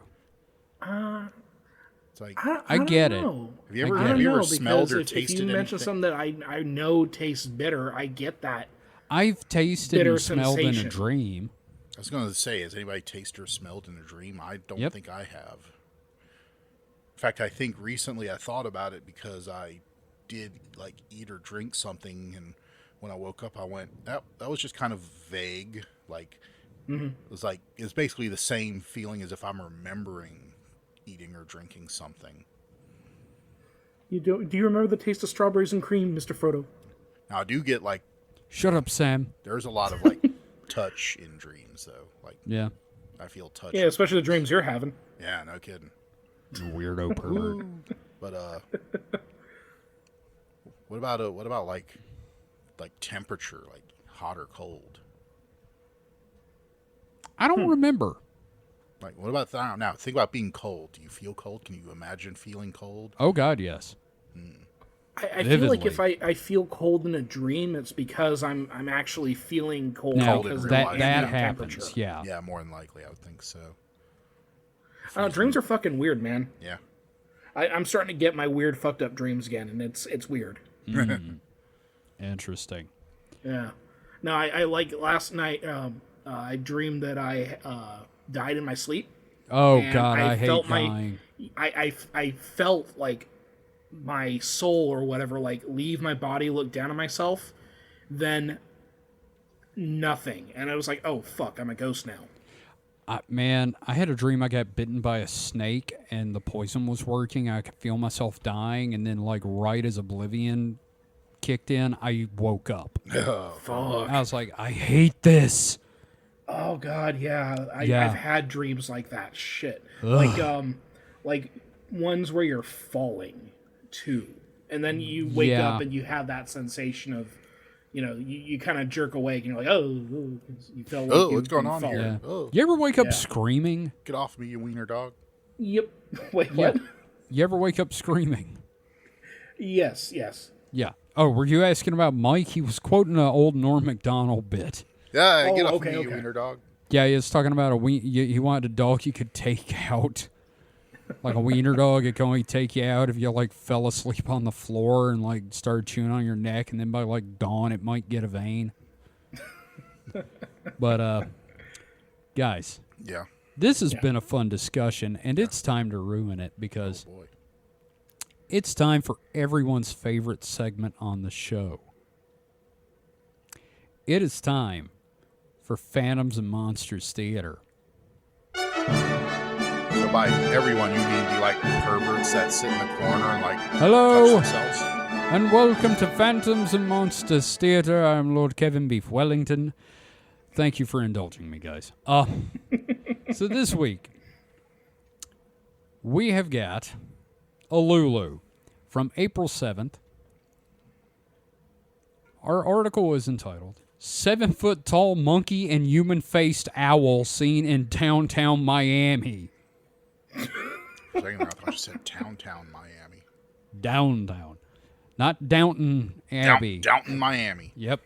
It's like I get it. know. Have you ever, I have you ever because smelled or if tasted you mention anything? something that I know tastes bitter, I get that. I've tasted Bitter and smelled in a sensation. dream. I was going to say, has anybody tasted or smelled in a dream? I don't Yep. think I have. In fact, I think recently I thought about it because I did like eat or drink something, and when I woke up, I went, that was just kind of vague. Like it's basically the same feeling as if I'm remembering eating or drinking something. Do you remember the taste of strawberries and cream, Mr. Frodo? Now I do get like Shut up, Sam. there's a lot of like touch in dreams though. Like Yeah. I feel touch. Yeah, especially the dreams you're having. Yeah, no kidding. Weirdo pervert. But what about like temperature, like hot or cold? I don't remember. Like what about now? Think about being cold. Do you feel cold? Can you imagine feeling cold? Oh God, yes. I feel like if Vividly. I feel cold in a dream, it's because I'm actually feeling cold. Now Cold in because real of that life. the ambient happens. temperature. Yeah. Yeah, more than likely, I would think so. Dreams are fucking weird, man. Yeah. I'm starting to get my weird, fucked up dreams again, and it's weird. Interesting. Yeah. No, I like last night. I dreamed that I died in my sleep. Oh And God, I hate felt dying. I felt like my soul or whatever like leave my body, look down on myself, then nothing, and I was like, oh fuck, I'm a ghost now. Man, I had a dream I got bitten by a snake and the poison was working. I could feel myself dying, and then like right as oblivion kicked in, I woke up. Fuck. I was like, I hate this. Oh god, yeah. Yeah. I've had dreams like that. Shit. Ugh. Like ones where you're falling too, and then you wake Yeah. up and you have that sensation of, you know, you kind of jerk awake and you're like, oh, you feel like What's going on fallen. here? Yeah. Oh, You ever wake up Yeah. screaming? get off me, you wiener dog. Yep. Wait, what? You ever wake up screaming? Yes. Yeah. Oh, were you asking about Mike? He was quoting an old Norm Macdonald bit. Yeah, Oh, get off okay, me, you okay. wiener dog. Yeah, he was talking about he wanted a dog you could take out. Like a wiener dog, it can only take you out if you like fell asleep on the floor and like started chewing on your neck, and then by like dawn it might get a vein. But, guys, Yeah. this has been a fun discussion, and it's time to ruin it because Boy. it's time for everyone's favorite segment on the show. It is time for Phantoms and Monsters Theater. So by everyone, you mean the like perverts that sit in the corner and like Hello, touch themselves? and welcome to Phantoms and Monsters Theater. I'm Lord Kevin Beef Wellington. Thank you for indulging me, guys. So this week, we have got a Lulu from April 7th. Our article is entitled 7-Foot-Tall Monkey and Human-Faced Owl Seen in Downtown Miami. For a second there, I thought you said Towntown, Miami. Downtown. Not Downton Abbey. Downton, Miami. Yep.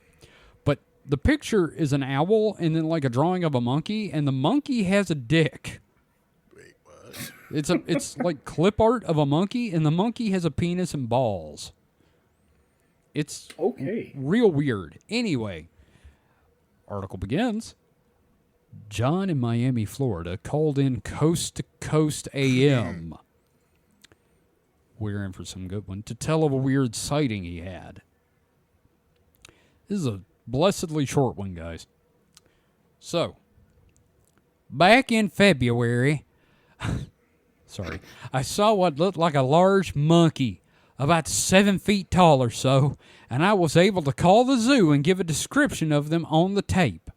But the picture is an owl and then like a drawing of a monkey, and the monkey has a dick. Wait, what? It's like clip art of a monkey, and the monkey has a penis and balls. It's Okay. real weird. Anyway, article begins. John in Miami, Florida, called in Coast to Coast AM. We're in for some good one. To tell of a weird sighting he had. This is a blessedly short one, guys. So, back in February, sorry, I saw what looked like a large monkey, about 7 feet tall or so, and I was able to call the zoo and give a description of them on the tape.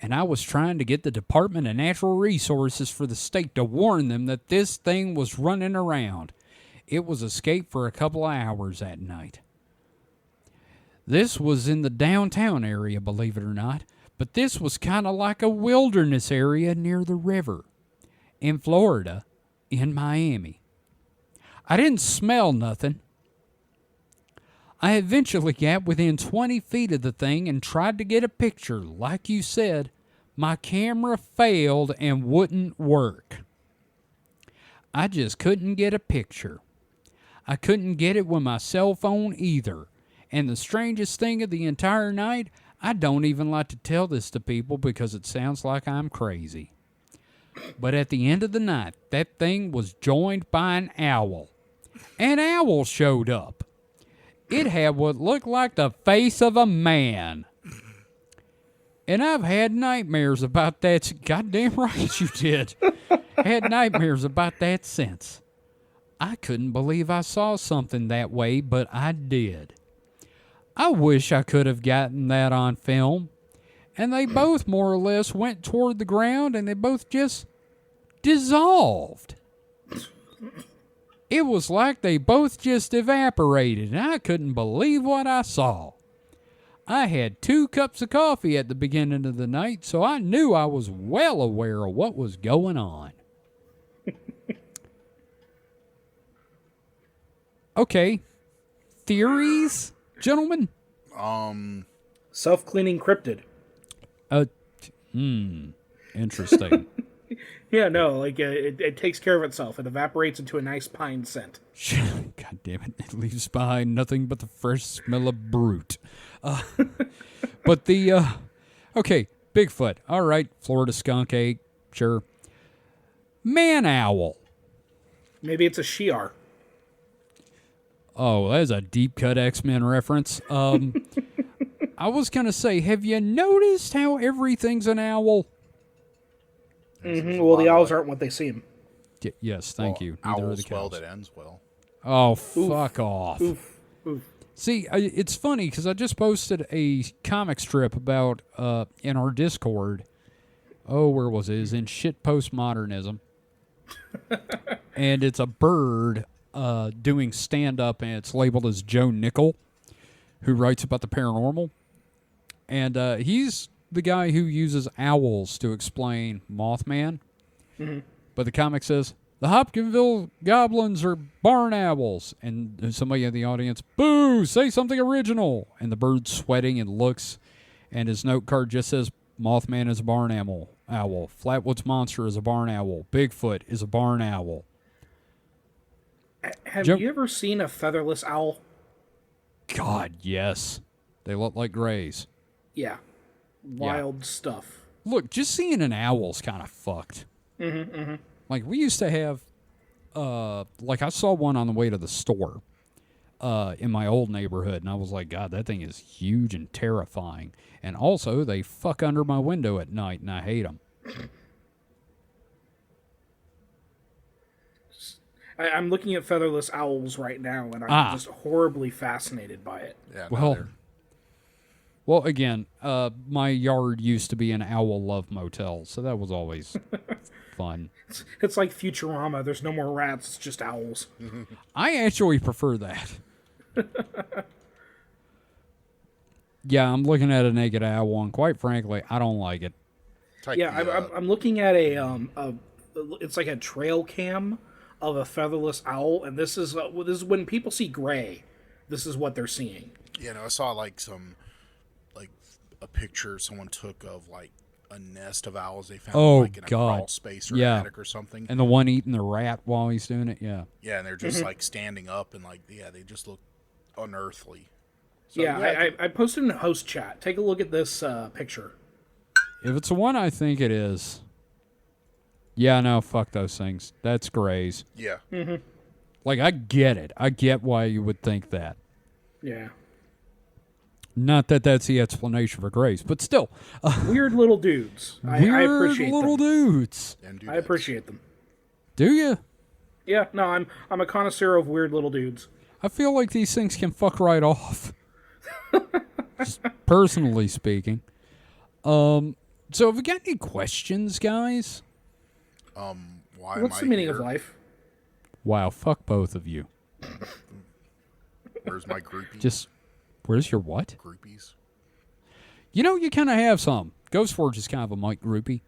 And I was trying to get the Department of Natural Resources for the state to warn them that this thing was running around. It was escaped for a couple of hours that night. This was in the downtown area, believe it or not, but this was kind of like a wilderness area near the river. In Florida, in Miami. I didn't smell nothing. I eventually got within 20 feet of the thing and tried to get a picture. Like you said, my camera failed and wouldn't work. I just couldn't get a picture. I couldn't get it with my cell phone either. And the strangest thing of the entire night, I don't even like to tell this to people because it sounds like I'm crazy. But at the end of the night, that thing was joined by an owl. An owl showed up. It had what looked like the face of a man. And I've had nightmares about that. Goddamn right you did. Had nightmares about that since. I couldn't believe I saw something that way, but I did. I wish I could have gotten that on film. And they both more or less went toward the ground and they both just dissolved. It was like they both just evaporated, and I couldn't believe what I saw. I had 2 cups of coffee at the beginning of the night, so I knew I was well aware of what was going on. Okay. Theories, gentlemen? Self-cleaning cryptid. Interesting. Yeah, no, like it takes care of itself. It evaporates into a nice pine scent. God damn it. It leaves behind nothing but the fresh smell of brute. But okay, Bigfoot. All right, Florida skunk ape, sure. Man owl. Maybe it's a Shi'ar. Oh, that's a deep cut X-Men reference. I was going to say, have you noticed how everything's an owl? Mm-hmm. Well, the owls aren't what they seem. Yes, thank you. Neither are the Owls well cows. that ends well. Oh, fuck off. Oof. See, it's funny because I just posted a comic strip about, in our Discord. Oh, where was it? It's in shit postmodernism. And it's a bird doing stand-up, and it's labeled as Joe Nickel, who writes about the paranormal. And he's the guy who uses owls to explain Mothman. Mm-hmm. But the comic says, the Hopkinsville goblins are barn owls. And there's somebody in the audience, boo, say something original. And the bird's sweating and looks, and his note card just says, Mothman is a barn owl. Flatwoods Monster is a barn owl. Bigfoot is a barn owl. Have you ever seen a featherless owl? God, yes. They look like grays. Yeah. wild stuff. Look, just seeing an owl's kind of fucked. Like, we used to have, like, I saw one on the way to the store in my old neighborhood, and I was like, God, that thing is huge and terrifying. And also, they fuck under my window at night, and I hate them. I'm looking at featherless owls right now, and I'm just horribly fascinated by it. Yeah. Well, again, my yard used to be an owl love motel, so that was always fun. It's like Futurama. There's no more rats. It's just owls. I actually prefer that. Yeah, I'm looking at a naked owl, and quite frankly, I don't like it. I'm looking at it's like a trail cam of a featherless owl, and this is when people see gray. This is what they're seeing. I saw like a picture someone took of like a nest of owls they found like in a crawl space or attic or something. And the one eating the rat while he's doing it, yeah. Yeah, and they're just like standing up and like they just look unearthly. So, I posted in a host chat. Take a look at this picture. If it's the one I think it is, yeah, no, fuck those things. That's grays. Yeah. Like, I get it. I get why you would think that. Yeah. Not that that's the explanation for grays, but still. Weird little dudes. I appreciate little them. dudes. I appreciate them. Do you? Yeah, no, I'm a connoisseur of weird little dudes. I feel like these things can fuck right off. Just personally speaking. So have we got any questions, guys? What's the meaning of life? Wow, fuck both of you. Where's my groupie? Where's your what? Groupies. You kind of have some. Ghostforge is kind of a Mike groupie.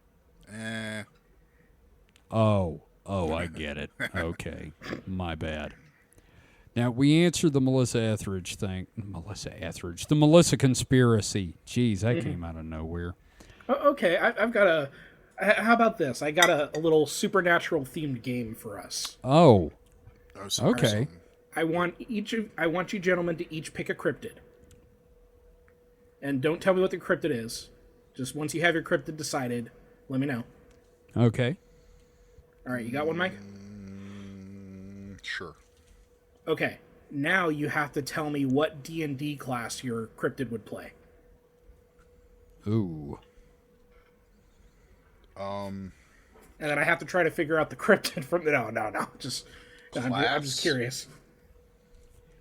Oh, I get it. Okay, my bad. Now, we answered the Melissa Etheridge thing. The Melissa conspiracy. Jeez, that came out of nowhere. Okay, I've got a... How about this? I got a little supernatural themed game for us. Oh. Okay. Okay. I want you gentlemen to each pick a cryptid. And don't tell me what the cryptid is. Just once you have your cryptid decided, let me know. Okay. All right, you got one, Mike? Sure. Okay. Now you have to tell me what D&D class your cryptid would play. Ooh. And then I have to try to figure out the cryptid from... No. I'm just curious.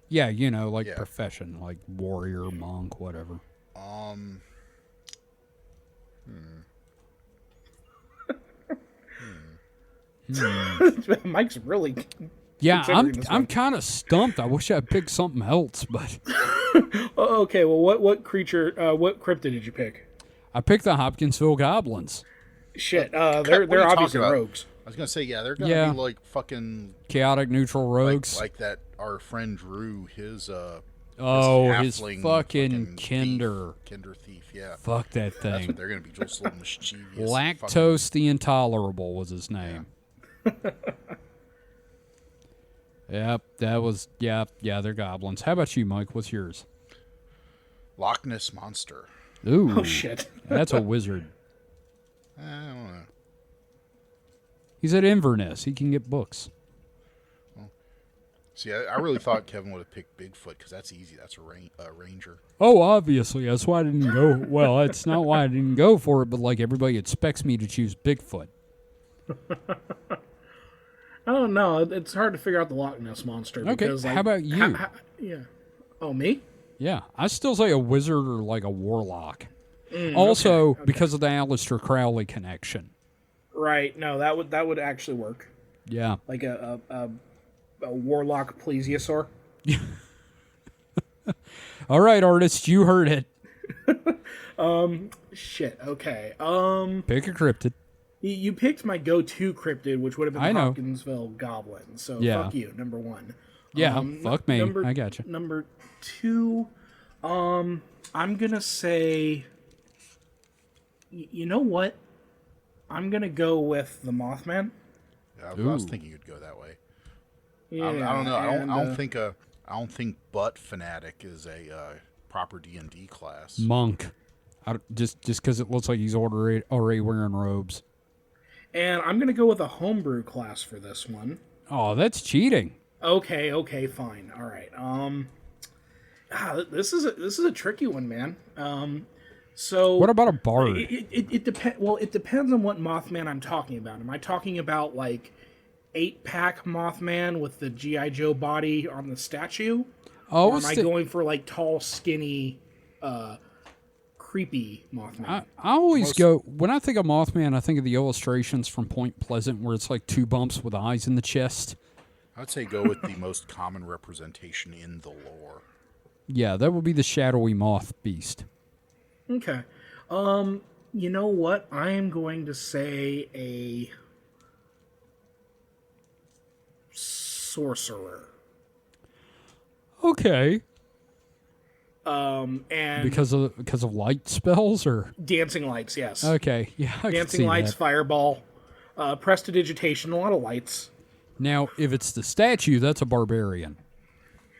Yeah, profession, like warrior, monk, whatever. Mike's really... Yeah, I'm kind of stumped. I wish I picked something else, but... Okay, well, what creature, what cryptid did you pick? I picked the Hopkinsville Goblins. Shit, they're obviously rogues. I was gonna say, they're gonna be like fucking chaotic neutral rogues, like that. Our friend Drew, his his fucking Kinder thief, yeah. Fuck that thing. That's what they're gonna be, just little mischievous. Lactose the Intolerable was his name. Yep, that was they're goblins. How about you, Mike? What's yours? Loch Ness Monster. Ooh, oh shit, that's a wizard. I don't know. He's at Inverness. He can get books. Well, see, I really thought Kevin would have picked Bigfoot because that's easy. That's a ranger. Oh, obviously. That's why I didn't go. Well, it's not why I didn't go for it, but like everybody expects me to choose Bigfoot. I don't know. It's hard to figure out the Loch Ness Monster. Okay, because, how about you? Yeah. Oh, me? Yeah, I still say a wizard or like a warlock. Also, okay. Because of the Aleister Crowley connection. Right. No, that would actually work. Yeah. Like a warlock plesiosaur. All right, artist, you heard it. Shit. Okay. Pick a cryptid. You picked my go-to cryptid, which would have been the know. Hopkinsville Goblin. So Yeah. fuck you, number one. Yeah, fuck me. I got you. Number two, I'm gonna say, you know what? I'm gonna go with the Mothman. Yeah, I was thinking you'd go that way. Yeah, I don't know. and, I don't think Butt Fanatic is a proper D&D class. Monk. Just because it looks like he's already wearing robes. And I'm going to go with a homebrew class for this one. Oh, that's cheating. Okay, fine. All right. This is a tricky one, man. So What about a bard? It depends. Well, it depends on what Mothman I'm talking about. Am I talking about like 8-pack Mothman with the GI Joe body on the statue? Oh, Or am I going for like tall, skinny, creepy Mothman? I always go when I think of Mothman. I think of the illustrations from Point Pleasant, where it's like 2 bumps with eyes in the chest. I would say go with the most common representation in the lore. Yeah, that would be the shadowy moth beast. Okay. You know what? I am going to say a sorcerer. Okay. And Because of light spells or dancing lights, yes. okay, yeah, I can Dancing see lights, that. fireball, prestidigitation, a lot of lights. Now, if it's the statue, that's a barbarian.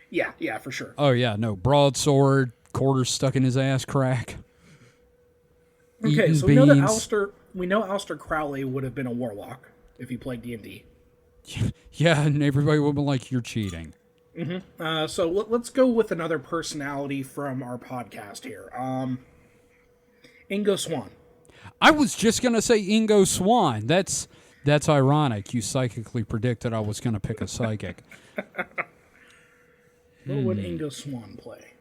Yeah, for sure. Oh yeah, no broadsword, quarters stuck in his ass crack. Okay, Eating so we know that beans. Alistair Crowley would have been a warlock if he played D&D. Yeah, and everybody would be like, "You're cheating." So let's go with another personality from our podcast here. Ingo Swann. I was just gonna say Ingo Swann. That's ironic. You psychically predicted I was gonna pick a psychic. What would Ingo Swann play?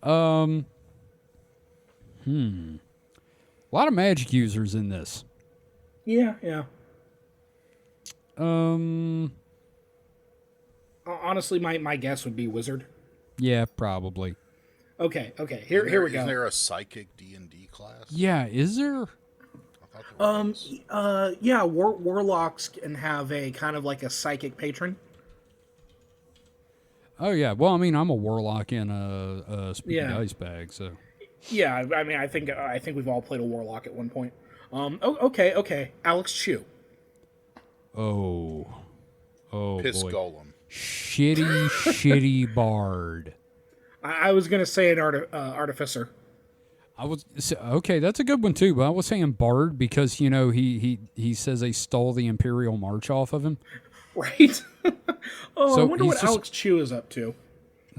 A lot of magic users in this. Yeah. Um, Honestly, my guess would be wizard. yeah, probably. Okay. Here we go. Is there a psychic D&D class? Yeah, is there? I thought there was. Yeah, warlocks can have a kind of like a psychic patron. Oh yeah. Well, I mean, I'm a warlock in a speedy dice bag, so. Yeah, I mean, I think we've all played a warlock at one point. Okay. Alex Chiu. Oh Piss boy. Golem. Shitty bard. I was gonna say an artificer. Okay, that's a good one too. But I was saying bard because he says they stole the Imperial March off of him. Right? I So wonder he's what just- Alex Chiu is up to.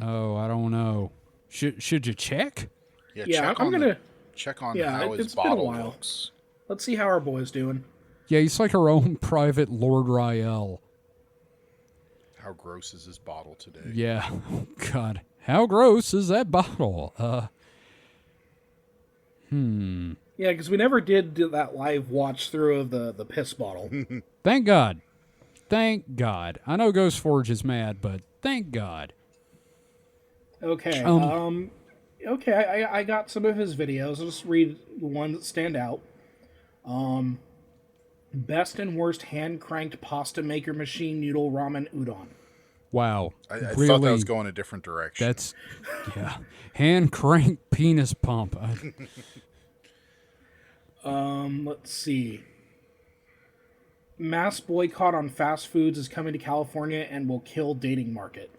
Oh, I don't know. Should you check? Yeah, I'm gonna check on yeah, how his it's been a bottle while. looks. let's see how our boy's doing. Yeah, he's like our own private Lord Rael. How gross is this bottle today? Yeah. God. How gross is that bottle? Yeah, because we never did do that live watch through of the piss bottle. Thank God. Thank God. I know Ghost Forge is mad, but thank God. Okay. Okay, I got some of his videos. I'll just read the ones that stand out. Best and worst hand-cranked pasta maker machine noodle ramen udon. Wow. I really, thought that was going a different direction. That's, yeah. Hand crank penis pump. Let's see. Mass boycott on fast foods is coming to California and will kill dating market.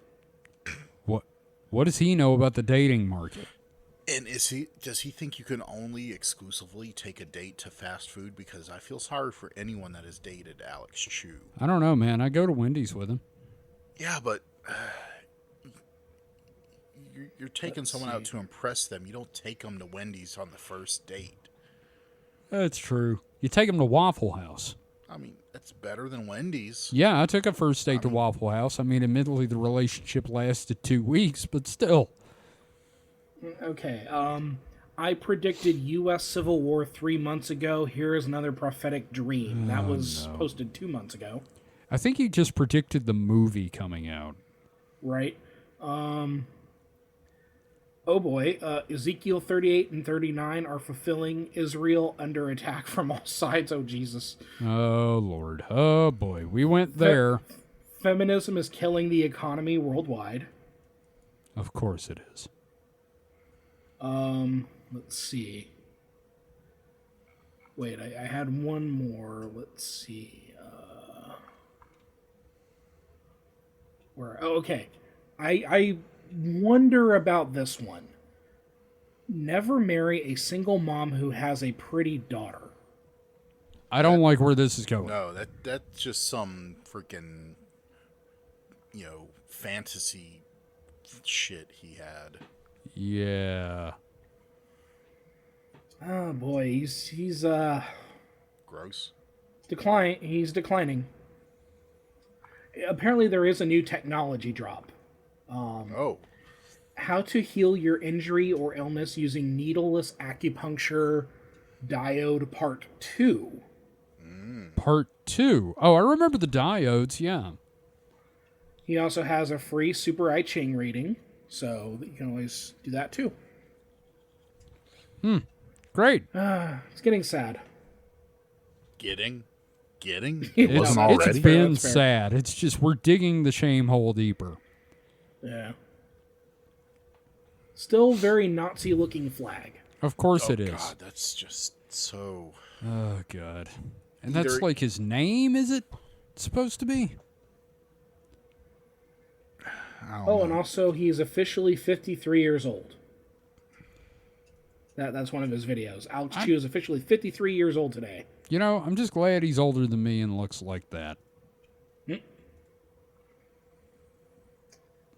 What does he know about the dating market? And does he think you can only exclusively take a date to fast food? Because I feel sorry for anyone that has dated Alex Chiu. I don't know, man. I go to Wendy's with him. Yeah, but you're taking someone out to impress them. You don't take them to Wendy's on the first date. That's true. You take him to Waffle House. I mean, that's better than Wendy's. Yeah, I took a first date to Waffle House. I mean, admittedly, the relationship lasted 2 weeks, but still. Okay, I predicted U.S. Civil War 3 months ago. Here is another prophetic dream. That was posted 2 months ago. I think he just predicted the movie coming out. Right? Oh boy, Ezekiel 38 and 39 are fulfilling Israel under attack from all sides. Oh, Jesus. Oh, Lord. Oh, boy. We went there. Feminism is killing the economy worldwide. Of course it is. Let's see. Wait, I had one more. Let's see. Okay. I wonder about this one. Never marry a single mom who has a pretty daughter. I don't like where this is going. No, that's just some freaking, fantasy shit he had. Yeah. Oh boy, he's Gross. He's declining. Apparently, there is a new technology drop. Oh. How to heal your injury or illness using needleless acupuncture diode part 2. Part 2. Oh, I remember the diodes, yeah. He also has a free Super I Ching reading, so you can always do that too. Great. It's getting sad. Getting? It It's, wasn't already? it's been That's fair. sad. It's just we're digging the shame hole deeper. Yeah. Still very Nazi-looking flag. Of course it is. God, that's just so... Oh, God. And that's Either- like his name, is it supposed to be? I don't Oh, know. and also he's officially 53 years old. That's one of his videos. Alex Chiu is officially 53 years old today. You know, I'm just glad he's older than me and looks like that.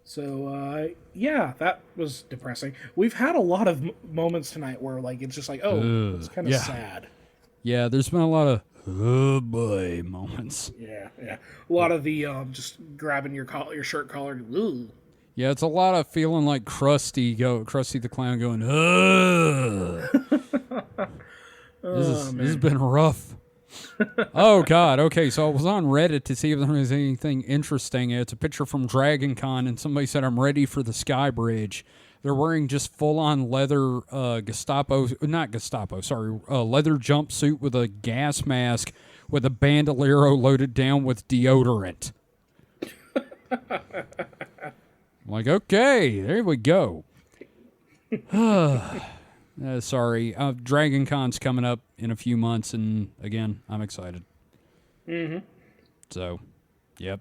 So, yeah, that was depressing. We've had a lot of moments tonight where, like, it's just like, oh, it's kind of yeah. sad. Yeah, there's been a lot of, oh boy, moments. Yeah. A lot of the just grabbing your shirt collar. Ooh. Yeah, it's a lot of feeling like Krusty the Clown going, ugh. This has been rough. Oh, God. Okay, so I was on Reddit to see if there was anything interesting. It's a picture from Dragon Con, and somebody said, I'm ready for the Sky Bridge. They're wearing just full-on leather leather jumpsuit with a gas mask with a bandolero loaded down with deodorant. I'm like, okay, there we go. Sorry, Dragon Con's coming up in a few months, and again, I'm excited. So, yep.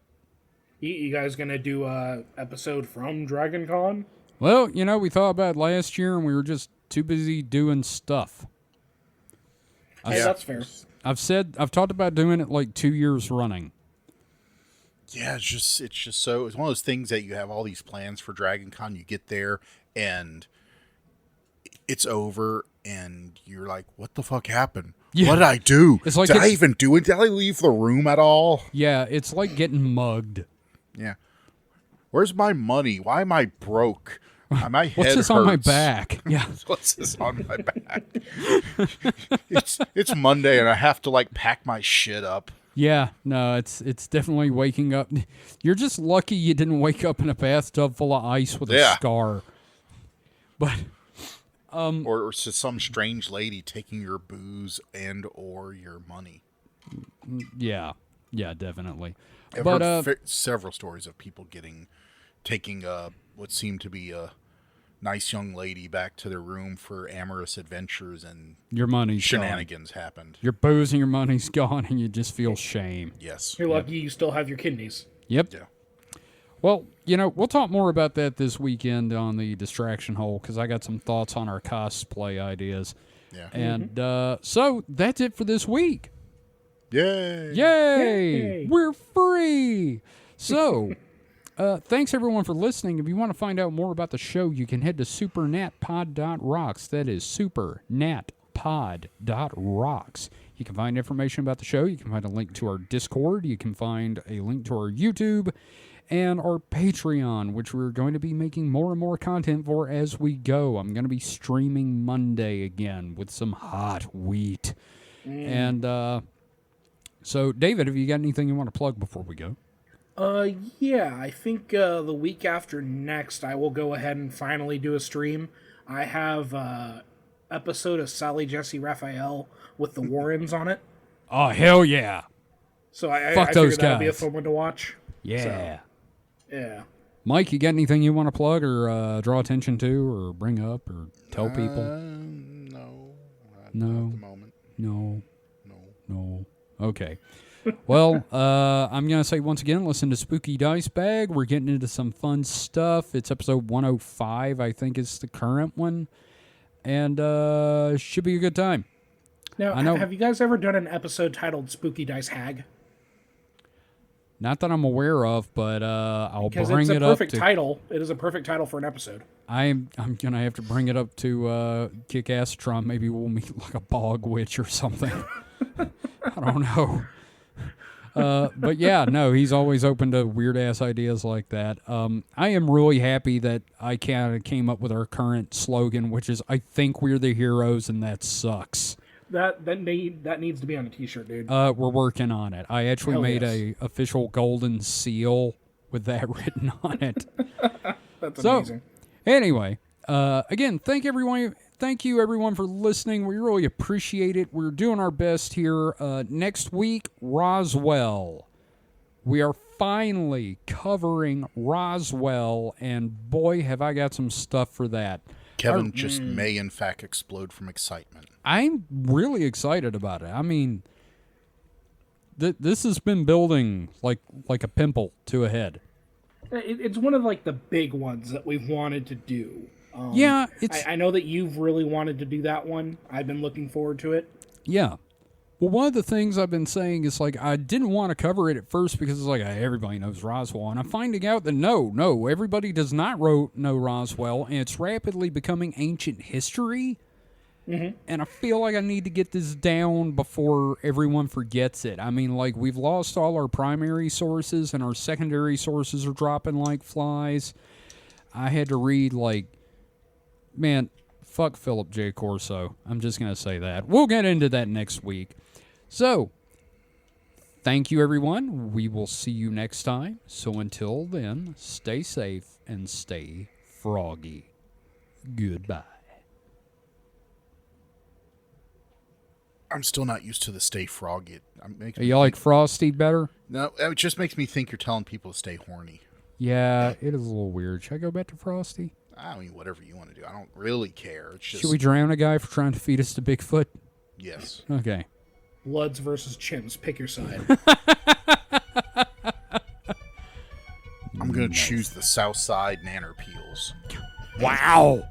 You guys gonna do a episode from Dragon Con? Well, you know, we thought about it last year, and we were just too busy doing stuff. Hey, that's fair. I've talked about doing it like 2 years running. Yeah, it's just so... It's one of those things that you have all these plans for Dragon Con. You get there, and it's over, and you're like, what the fuck happened? Yeah. What did I do? It's like did I it's- even do it? Did I leave the room at all? Yeah, it's like getting mugged. Yeah. Where's my money? Why am I broke? My head What's this on my hurts. back? Yeah. What's this on my back? it's Monday, and I have to, like, pack my shit up. Yeah, no, it's definitely waking up. You're just lucky you didn't wake up in a bathtub full of ice with a Yeah. scar. But Or it's just some strange lady taking your booze and or your money. yeah, definitely. I've But heard several stories of people taking what seemed to be a nice young lady back to their room for amorous adventures, and your money's shenanigans happened. gone. Your booze and your money's gone, and you just feel shame. Yes. You're lucky you still have your kidneys. Yep. Yeah. Well, you know, we'll talk more about that this weekend on the Distraction Hole, because I got some thoughts on our cosplay ideas. Yeah. And so that's it for this week. Yay. Yay! We're free! So, thanks everyone for listening. If you want to find out more about the show, you can head to supernatpod.rocks. That is supernatpod.rocks. You can find information about the show. You can find a link to our Discord. You can find a link to our YouTube and our Patreon, which we're going to be making more and more content for as we go. I'm going to be streaming Monday again with some hot wheat. And, so, David, have you got anything you want to plug before we go? Yeah, I think the week after next, I will go ahead and finally do a stream. I have episode of Sally Jesse Raphael with the Warrens on it. Oh, hell yeah. So I Fuck figured those that'll be a guys. fun one to watch. Yeah. Yeah. Mike, you got anything you want to plug or draw attention to or bring up or tell people? No. No. At the moment. No. No. No. Okay. Well, I'm going to say once again, listen to Spooky Dice Bag. We're getting into some fun stuff. It's episode 105, I think is the current one. and should be a good time. Now, I know- have you guys ever done an episode titled Spooky Dice Hag? Not that I'm aware of, but I'll Because bring it's a it up. perfect title. It is a perfect title for an episode. I'm gonna have to bring it up to Kick-Astron. Maybe we'll meet like a bog witch or something. I don't know. But yeah, no, he's always open to weird ass ideas like that. I am really happy that I kind of came up with our current slogan, which is "I think we're the heroes, and that sucks." That needs to be on a T-shirt, dude. We're working on it. I actually Hell made yes. a official golden seal with that written on it. That's So, amazing. anyway, again, thank you everyone for listening. We really appreciate it. We're doing our best here. Next week, Roswell. We are finally covering Roswell, and boy, have I got some stuff for that. Kevin just may, in fact, explode from excitement. I'm really excited about it. I mean, this has been building like a pimple to a head. It's one of like the big ones that we've wanted to do. Yeah, it's I know that you've really wanted to do that one. I've been looking forward to it. yeah. Well, one of the things I've been saying is like I didn't want to cover it at first because it's like everybody knows Roswell, and I'm finding out that no, everybody does not know Roswell, and it's rapidly becoming ancient history. Mm-hmm. And I feel like I need to get this down before everyone forgets it. I mean, like, we've lost all our primary sources, and our secondary sources are dropping like flies. I had to read, like, man, fuck Philip J. Corso. I'm just going to say that. We'll get into that next week. So, thank you, everyone. We will see you next time. So until then, stay safe and stay froggy. Goodbye. I'm still not used to the stay froggy. You like Frosty better? No, it just makes me think you're telling people to stay horny. Yeah, it is a little weird. Should I go back to Frosty? I mean, whatever you want to do. I don't really care. It's just Should we drown a guy for trying to feed us to Bigfoot? yes. Okay. Bloods versus chimps. Pick your side. I'm gonna choose the South Side Nanner Peels, Wow.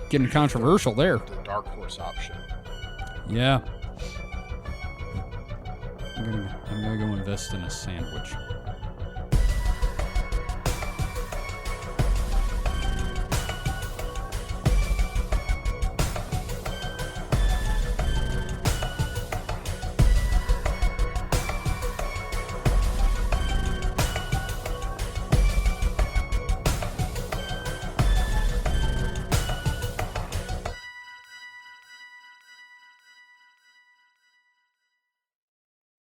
Getting controversial there. the dark horse option. Yeah. I'm gonna go invest in a sandwich.